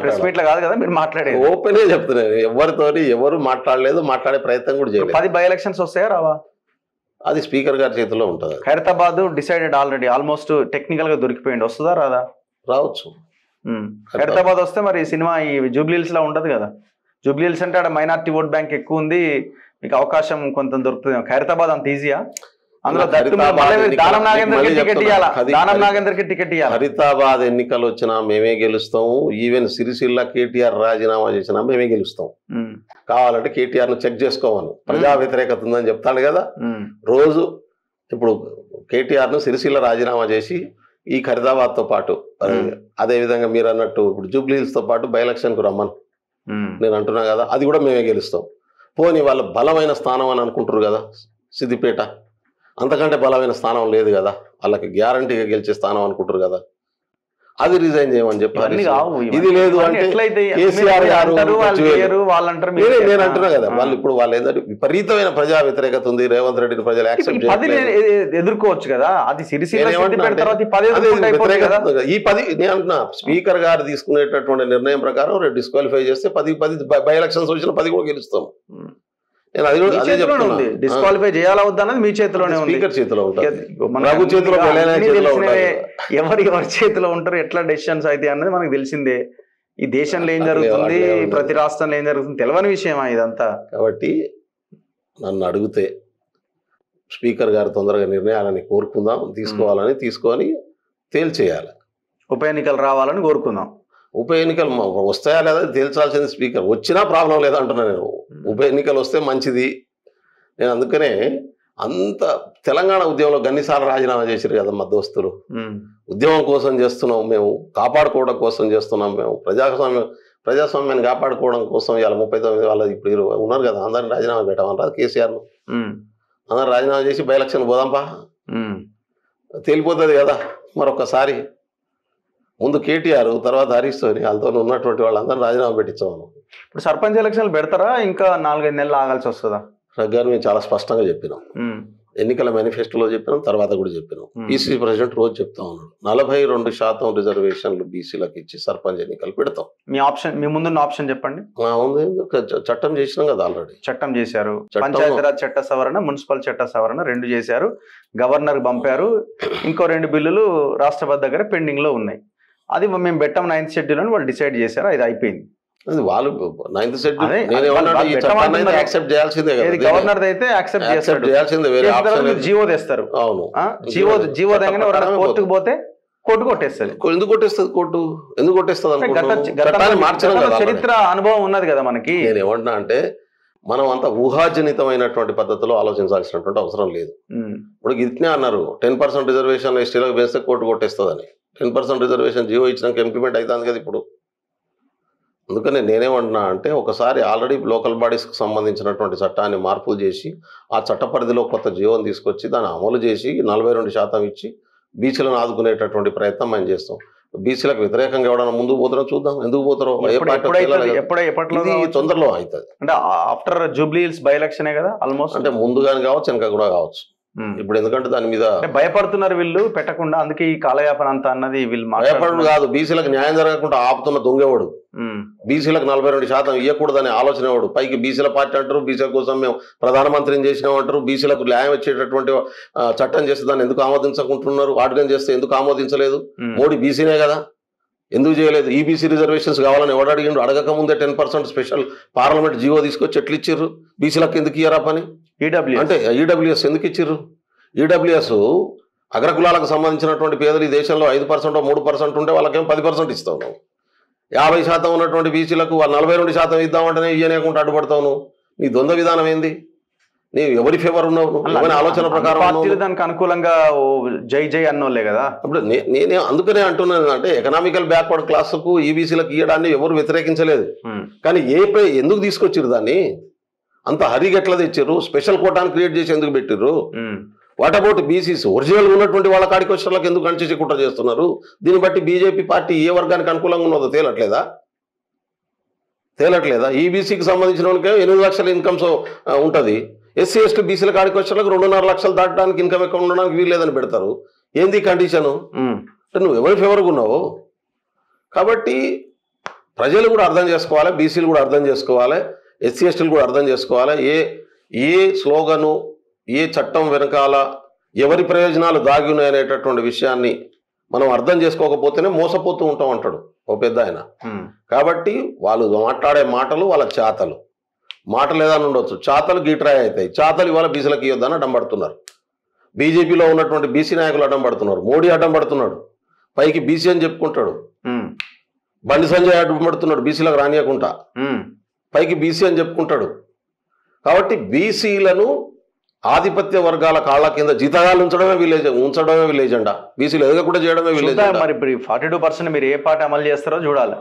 ప్రెస్ మీట్ లో కాదు కదా మీరు మాట్లాడేది. ఓపెన్ గా చెప్తున్నాను, ఎవరు మాట్లాడలేదు, మాట్లాడే ప్రయత్నం కూడా చేయలేదు. 10 బై ఎలక్షన్స్ వస్తాయా రావా? అది స్పీకర్ గారి చేతిలో ఉంటుంది. Khairatabad decided already, almost technical గా దొరికిపోయింది. వస్తుందా రాదా? రావచ్చు. ఖైరతాబాద్ వస్తే మరి సినిమా ఈ జూబ్లీహిల్స్ లో ఉంటది కదా. జూబ్లీహిల్స్ అంటే ఆడ మైనార్టీ ఓట్ బ్యాంక్ ఎక్కువ ఉంది, మీకు అవకాశం కొంత దొరుకుతుంది. ఖైరతాబాద్ అంత ఈజీయా? అందులో దానం నాగేందర్కి టికెట్ ఇవ్వాలా? దానం నాగేందర్కి టికెట్ ఇవ్వాలి. ఖైరతాబాద్ ఎన్నికలు వచ్చినా మేమే గెలుస్తాము. ఈవెన్ సిరిసిల్ల కేటీఆర్ రాజీనామా చేసినా మేమే గెలుస్తాం. కావాలంటే కేటీఆర్ ను చెక్ చేసుకోవాలి, ప్రజా వ్యతిరేకత ఉందని చెప్తాడు కదా రోజు. ఇప్పుడు కేటీఆర్ ను సిరిసిల్ల రాజీనామా చేసి ఈ ఖైరతాబాద్ తో పాటు, అదే విధంగా మీరు అన్నట్టు ఇప్పుడు జూబ్లీహిల్స్ తో పాటు బై ఎలక్షన్ కు రమ్మని నేను అంటున్నా కదా, అది కూడా మేమే గెలుస్తాం. పోనీ వాళ్ళ బలమైన స్థానం అని అనుకుంటారు కదా సిద్దిపేట, అంతకంటే బలమైన స్థానం లేదు కదా, వాళ్ళకి గ్యారంటీగా గెలిచే స్థానం అనుకుంటారు కదా, అది రిజైన్ చేయమని చెప్పారు. ఇది లేదు అంటే కేసీఆర్ గారు నేను అంటున్నా కదా, వాళ్ళు ఏంటంటే విపరీతమైన ప్రజా వ్యతిరేకత ఉంది, రేవంత్ రెడ్డిని ప్రజలు యాక్సెప్ట్ ఎదుర్కోవచ్చు కదా. అది ఈ 10 నేను అంటున్నా, స్పీకర్ గారు తీసుకునేటటువంటి నిర్ణయం ప్రకారం డిస్క్వాలిఫై చేస్తే 10 బై ఎలక్షన్స్ వచ్చిన 10 కూడా గెలుస్తాం. నేను అది కూడా అదే చెప్తున్నా, డిస్క్వాలిఫై చేయాలా వద్దా అన్నది మీ చేతిలోనే ఉంది, స్పీకర్ చేతిలో ఉంటుంది. ఎవరి చేతిలో ఉంటారు, ఎట్లా డెసిషన్స్ అయితే అన్నది మనకు తెలిసిందే. ఈ దేశంలో ఏం జరుగుతుంది, ప్రతి రాష్ట్రంలో ఏం జరుగుతుంది తెలియని విషయమా ఇదంతా. కాబట్టి నన్ను అడిగితే స్పీకర్ గారు తొందరగా నిర్ణయాలని కోరుకుందాం, తీసుకొని తేల్చేయాలి. ఉప ఎన్నికలు రావాలని కోరుకుందాం. ఉప ఎన్నికలు వస్తాయా లేదా తేల్చాల్సింది స్పీకర్. వచ్చినా ప్రాబ్లం లేదా అంటున్నా నేను. ఉప ఎన్నికలు వస్తే మంచిది. నేను అందుకనే అంత తెలంగాణ ఉద్యమంలో గన్నిసార్లు రాజీనామా చేశారు కదా మా దోస్తులు. ఉద్యమం కోసం చేస్తున్నాం మేము, కాపాడుకోవడం కోసం చేస్తున్నాం మేము, ప్రజాస్వామ్యాన్ని కాపాడుకోవడం కోసం. ఇవాళ 39 వాళ్ళు ఇప్పుడు ఉన్నారు కదా, అందరిని రాజీనామా పెట్టమన్నారు కేసీఆర్ను. అందరు రాజీనామా చేసి బై ఎలక్షన్ పోదాంపా, తేలిపోతుంది కదా మరొకసారి. ముందు కేటీఆర్, తర్వాత హరీష్ తోని వాళ్ళతో ఉన్నటువంటి వాళ్ళందరూ రాజీనామా పెట్టించాము. ఇప్పుడు సర్పంచ్ ఎలక్షన్లు పెడతారా, ఇంకా 4-5 నెలలు ఆగాల్సి వస్తుందా? గారు మేము చాలా స్పష్టంగా చెప్పినాం, ఎన్నికల మేనిఫెస్టోలో చెప్పినాం, తర్వాత కూడా చెప్పినాం. పీసీసీ ప్రెసిడెంట్ రోజు చెప్తా ఉన్నాడు, 42% రిజర్వేషన్లు బీసీలకు ఇచ్చి సర్పంచ్ ఎన్నికలు పెడతాం. మీ ముందున్న ఆప్షన్ చెప్పండి. చట్టం చేసినాం కదా, ఆల్రెడీ చట్టం చేశారు. పంచాయతీరాజ్ చట్ట సవరణ, మున్సిపల్ చట్ట సవరణ 2 చేశారు, గవర్నర్ పంపారు. ఇంకో 2 బిల్లులు రాష్ట్రపతి దగ్గర పెండింగ్ లో ఉన్నాయి. అది మేము పెట్టాం 9th షెడ్యూల్ అని వాళ్ళు డిసైడ్ చేశారు, అది అయిపోయింది. అది వాళ్ళు 9th షెడ్యూల్ యాక్సెప్ట్ చేయాల్సిందే కదా, గవర్నర్ అయితే యాక్సెప్ట్ చేయాల్సిందే. జీవో తెస్తారు. అవును, జీవో దగ్గర కోర్టుకు పోతే కోర్టు కొట్టేస్తుంది. ఎందుకు కొట్టేస్తుంది? చరిత్ర అనుభవం ఉన్నది కదా మనకి. నేను ఏమంటున్నా అంటే మనం అంత ఊహాజనితమైనటువంటి పద్ధతిలో ఆలోచించాల్సినటువంటి అవసరం లేదు. ఇప్పుడు ఇట్నే అన్నారు 10% రిజర్వేషన్ ఎస్టీలకు పెంచితే కోర్టు కొట్టేస్తుందని. 10% రిజర్వేషన్ జీవో ఇచ్చినాక ఇంప్లిమెంట్ అవుతుంది కదా ఇప్పుడు. అందుకని నేనేమంటున్నా అంటే ఒకసారి ఆల్రెడీ లోకల్ బాడీస్కి సంబంధించినటువంటి చట్టాన్ని మార్పులు చేసి ఆ చట్ట పరిధిలో కొత్త జీవోని తీసుకొచ్చి దాన్ని అమలు చేసి 42% ఇచ్చి బీసీలను ఆదుకునేటటువంటి ప్రయత్నం మనం చేస్తాం. బీసీలకు వ్యతిరేకంగా ఎవడన్నా ముందుకు పోతారో చూద్దాం. ఎందుకు పోతారో తొందరలో అవుతుంది. అంటే ఆఫ్టర్ జూబ్లీ హిల్స్ బై ఎలక్షనే కదా ఆల్మోస్ట్. అంటే ముందుగానే కావచ్చు వెనక కూడా కావచ్చు. ఇప్పుడు ఎందుకంటే దాని మీద భయపడుతున్నారు వీళ్ళు పెట్టకుండా, అందుకే ఈ కాలయాపన అంతా అన్నది వీళ్ళు భయపడు కాదు. బీసీలకు న్యాయం జరగకుండా ఆపుతున్న దొంగేవాడు. బీసీలకు 42% ఇవ్వకూడదని ఆలోచన వాడు. పైకి బీసీల పార్టీ అంటారు, బీసీల కోసం మేము ప్రధానమంత్రిని చేసినామంటారు, బీసీలకు న్యాయం వచ్చేటటువంటి చట్టం చేస్తే దాన్ని ఎందుకు ఆమోదించకుంటున్నారు, ఆర్డినెన్స్ చేస్తే ఎందుకు ఆమోదించలేదు? మోడీ బీసీనే కదా, ఎందుకు చేయలేదు? ఈబీసీ రిజర్వేషన్స్ కావాలని ఎవడు అడిగిండు? అడగక ముందే 10% స్పెషల్ పార్లమెంట్ జీవో తీసుకొచ్చి ఎట్లు ఇచ్చిర్రు? బీసీలకు ఎందుకు ఇయ్యరా పని? అంటే ఈడబ్ల్యూఎస్ ఎందుకు ఇచ్చిర్రు? ఈడబ్ల్యూఎస్ అగ్రకులాలకు సంబంధించినటువంటి పేదలు ఈ దేశంలో 5% 3% ఉంటే వాళ్ళకేం 10% ఇస్తావు నువ్వు. 50% ఉన్నటువంటి బీసీలకు వాళ్ళు 42% ఇద్దామంటేనే ఇయ్యనేకుండా అడ్డుపడతావు. నీ ద్వంద్వ విధానం ఏంది? నీ ఎవరి ఫేవర్ ఉన్నావు? ఏమైనా ఆలోచన ప్రకారం దానికి అనుకూలంగా జై జై అన్నోళ్ళే కదా. ఇప్పుడు నేనే అందుకనే అంటున్నాను అంటే ఎకనామికల్ బ్యాక్వర్డ్ క్లాస్కు ఈబీసీలకు ఇవ్వడాన్ని ఎవరు వ్యతిరేకించలేదు. కానీ ఎందుకు తీసుకొచ్చిర్రు దాన్ని? అంత హరిగా ఎట్లా తెచ్చారు? స్పెషల్ కోటాను క్రియేట్ చేసి ఎందుకు పెట్టిర్రు? What about BCs? ఒరిజినల్ ఉన్నటువంటి వాళ్ళ కాడికి వచ్చేళ్ళకి ఎందుకు కన్సెషన్ కుట్ర చేస్తున్నారు? దీన్ని బట్టి బీజేపీ పార్టీ ఏ వర్గానికి అనుకూలంగా ఉన్నదో తేలట్లేదా? ఈబీసీకి సంబంధించిన వాళ్ళకే 8 లక్షల ఇన్కమ్స్ ఉంటుంది. ఎస్సీ ఎస్టీ బీసీల కాడికి వచ్చేళ్ళకి 2.5 లక్షలు దాటడానికి ఇన్కమ్ ఎక్కువ ఉండడానికి వీల్లేదని పెడతారు. ఏంది కండిషను? అంటే నువ్వు ఎవరి ఫేవర్గా ఉన్నావు? కాబట్టి ప్రజలు కూడా అర్థం చేసుకోవాలి, బీసీలు కూడా అర్థం చేసుకోవాలి, ఎస్సీ ఎస్టీలు కూడా అర్థం చేసుకోవాలి. ఏ స్లోగను, ఏ చట్టం వెనకాల ఎవరి ప్రయోజనాలు దాగి ఉన్నాయనేటటువంటి విషయాన్ని మనం అర్థం చేసుకోకపోతేనే మోసపోతూ ఉంటాం అంటాడు ఓ పెద్ద ఆయన. కాబట్టి వాళ్ళు మాట్లాడే మాటలు వాళ్ళ చాతలు. మాటలు ఏదైనా ఉండొచ్చు, చాతలు గీట్రాయి అవుతాయి. చాతలు ఇవాళ బీసీలకు ఇవ్వద్దని అడ్డం పడుతున్నారు. బీజేపీలో ఉన్నటువంటి బీసీ నాయకులు అడ్డం పడుతున్నారు. మోడీ అడ్డం పడుతున్నాడు. పైకి బీసీ అని చెప్పుకుంటాడు. బండి సంజయ్ అడ్డం పడుతున్నాడు బీసీలకు రానియకుండా. పైకి బీసీ అని చెప్పుకుంటాడు. కాబట్టి బీసీలను ఆధిపత్య వర్గాల కాళ్ళ కింద జీతగాలు ఉంచడమే వీళ్ళ ఎజెండా. బీసీలు ఎదగకుండా చేయడమే వీళ్ళ ఎజెండా. మరి ఇప్పుడు 42% మీరు ఏ పార్టీ అమలు చేస్తారో చూడాలి,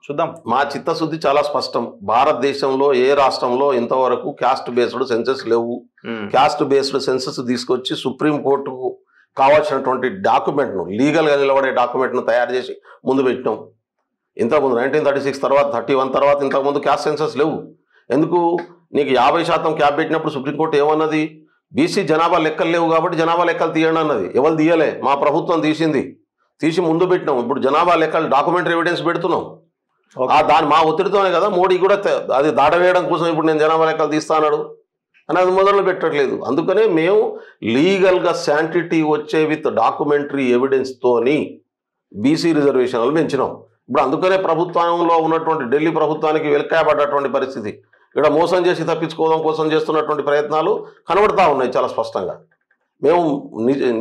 చూద్దాం. మా చిత్తశుద్ధి చాలా స్పష్టం. భారతదేశంలో ఏ రాష్ట్రంలో ఇంతవరకు క్యాస్ట్ బేస్డ్ సెన్సెస్ లేవు. క్యాస్ట్ బేస్డ్ సెన్సెస్ తీసుకొచ్చి సుప్రీంకోర్టుకు కావాల్సినటువంటి డాక్యుమెంట్ను, లీగల్గా నిలబడే డాక్యుమెంట్ను తయారు చేసి ముందు పెట్టినాం. ఇంతకుముందు 1936 తర్వాత 31 తర్వాత ఇంతకుముందు క్యాస్ట్ సెన్సెస్ లేవు. ఎందుకు? నీకు 50% క్యాప్ పెట్టినప్పుడు సుప్రీంకోర్టు ఏమన్నది? బీసీ జనాభా లెక్కలు లేవు కాబట్టి జనాభా లెక్కలు తీయండి అన్నది. ఎవరు తీయలే, మా ప్రభుత్వం తీసి ముందు పెట్టినాం. ఇప్పుడు జనాభా లెక్కలు డాక్యుమెంటరీ ఎవిడెన్స్ పెడుతున్నాం. దాని మా ఒత్తిడితోనే కదా మోడీ కూడా అది దాటవేయడం కోసం ఇప్పుడు నేను జనాభా లెక్కలు తీస్తాను అని అది మొదలు పెట్టట్లేదు. అందుకనే మేము లీగల్గా శాంటిటీ వచ్చే విత్ డాక్యుమెంటరీ ఎవిడెన్స్తోని బీసీ రిజర్వేషన్లు పెంచినాం. ఇప్పుడు అందుకనే ప్రభుత్వంలో ఉన్నటువంటి ఢిల్లీ ప్రభుత్వానికి వెలకాయబడ్డటువంటి పరిస్థితి. ఇక్కడ మోసం చేసి తప్పించుకోవడం కోసం చేస్తున్నటువంటి ప్రయత్నాలు కనబడతా ఉన్నాయి చాలా స్పష్టంగా. మేము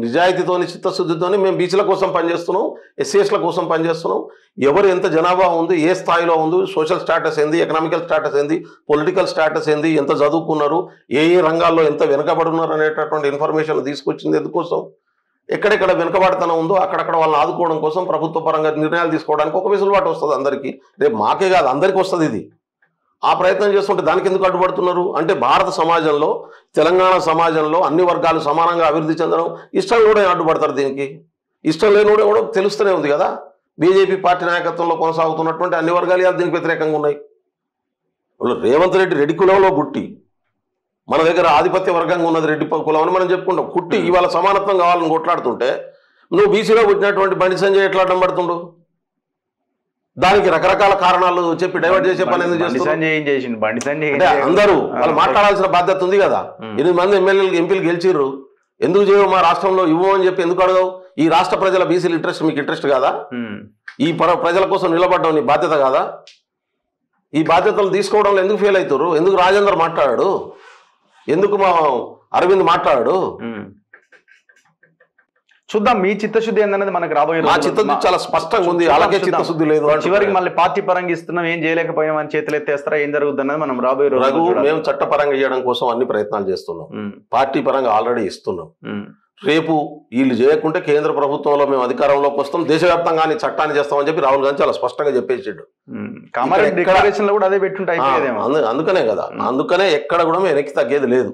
నిజాయితీతోని చిత్తశుద్ధితోని మేము బీసీల కోసం పనిచేస్తున్నాం, ఎస్సీఎస్ల కోసం పనిచేస్తున్నాం. ఎవరు ఎంత జనాభా ఉంది, ఏ స్థాయిలో ఉంది, సోషల్ స్టేటస్ ఏంది, ఎకనామికల్ స్టేటస్ ఏంది, పొలిటికల్ స్టేటస్ ఏంది, ఎంత చదువుకున్నారు, ఏ రంగాల్లో ఎంత వెనుకబడి ఉన్నారు అనేటటువంటి ఇన్ఫర్మేషన్ తీసుకొచ్చింది ఎందుకోసం? ఎక్కడెక్కడ వెనుకబాటుతనం ఉందో అక్కడక్కడ వాళ్ళని ఆదుకోవడం కోసం ప్రభుత్వ పరంగా నిర్ణయాలు తీసుకోవడానికి ఒక వెసులుబాటు వస్తుంది అందరికీ. రేపు మాకే కాదు అందరికీ వస్తుంది ఇది. ఆ ప్రయత్నం చేస్తుంటే దానికి ఎందుకు అడ్డుపడుతున్నారు? అంటే భారత సమాజంలో, తెలంగాణ సమాజంలో అన్ని వర్గాలు సమానంగా అభివృద్ధి చెందడం ఇష్టం కూడా అడ్డుపడతారు. దీనికి ఇష్టం లేని కూడా తెలుస్తూనే ఉంది కదా. బీజేపీ పార్టీ నాయకత్వంలో కొనసాగుతున్నటువంటి అన్ని వర్గాలు దీనికి వ్యతిరేకంగా ఉన్నాయి. వాళ్ళు రేవంత్ రెడ్డి కులంలో పుట్టి మన దగ్గర ఆధిపత్య వర్గంగా ఉన్నది రెడ్డి కులం అని మనం చెప్పుకుంటాం. కుట్టి ఇవాళ సమానత్వం కావాలని కొట్లాడుతుంటే నువ్వు బీసీలో పుట్టినటువంటి బండి సంజయ్ ఎట్లా అడ్డం పడుతుండు? దానికి రకరకాల కారణాలు చెప్పి డైవర్ట్ చేసే పని ఎందుకు చేస్తున్నారు? అందరూ వాళ్ళు మాట్లాడాల్సిన బాధ్యత ఉంది కదా. 8 మంది ఎమ్మెల్యేలు ఎంపీలు గెలిచిర్రు, ఎందుకు చేయవు మా రాష్ట్రంలో ఇవ్వు అని చెప్పి ఎందుకు అడగవు? ఈ రాష్ట్ర ప్రజల బీసీల ఇంట్రెస్ట్ మీకు ఇంట్రెస్ట్ కాదా? ఈ ప్రజల కోసం నిలబడ్డం నీ బాధ్యత కాదా? ఈ బాధ్యతలు తీసుకోవడంలో ఎందుకు ఫెయిల్ అవుతారు? ఎందుకు రాజేందర్ మాట్లాడాడు? ఎందుకు మా అరవింద్ మాట్లాడాడు? చూద్దాం మీ చిత్తశుద్ధి ఏందనేది మనకు రాబోయే. మా చిత్తశుద్ధి చాలా స్పష్టంగా ఉంది, అలాగే చిత్తశుద్ధి లేదు. చివరికి మళ్ళీ పార్టీ పరంగా ఇస్తున్నాం, ఏం చేయలేకపోయినా మన చేతులు ఎత్తేస్తారా, ఏం జరుగుతుంది అన్నది మనం రాబోయే రోజు. మేము చట్టపరంగా చేయడం కోసం అన్ని ప్రయత్నాలు చేస్తున్నాం, పార్టీ పరంగా ఆల్రెడీ ఇస్తున్నాం. రేపు వీళ్ళు చేయకుంటే కేంద్ర ప్రభుత్వంలో మేము అధికారంలోకి వస్తాం, దేశవ్యాప్తంగా చట్టాన్ని చేస్తామని చెప్పి రాహుల్ గాంధీ చాలా స్పష్టంగా చెప్పేసాడు. కామారెడ్డి డిక్లరేషన్ లో కూడా అదే పెట్టుంటాయి. అందుకనే కదా, అందుకనే ఎక్కడ కూడా వెనక్కి తగ్గేది లేదు.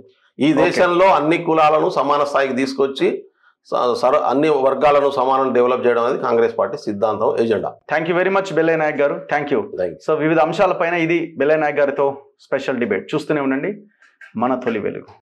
ఈ దేశంలో అన్ని కులాలను సమాన స్థాయికి తీసుకొచ్చి అన్ని వర్గాలను సమానం డెవలప్ చేయడం అనేది కాంగ్రెస్ పార్టీ సిద్ధాంతం, agenda. Thank you very much Bellaiah Nayak garu. Thank you. So వివిధ అంశాలపైన ఇది బెల్లయ్య నాయక్ గారితో స్పెషల్ డిబేట్. చూస్తూనే ఉండండి మన తొలి వెలుగు.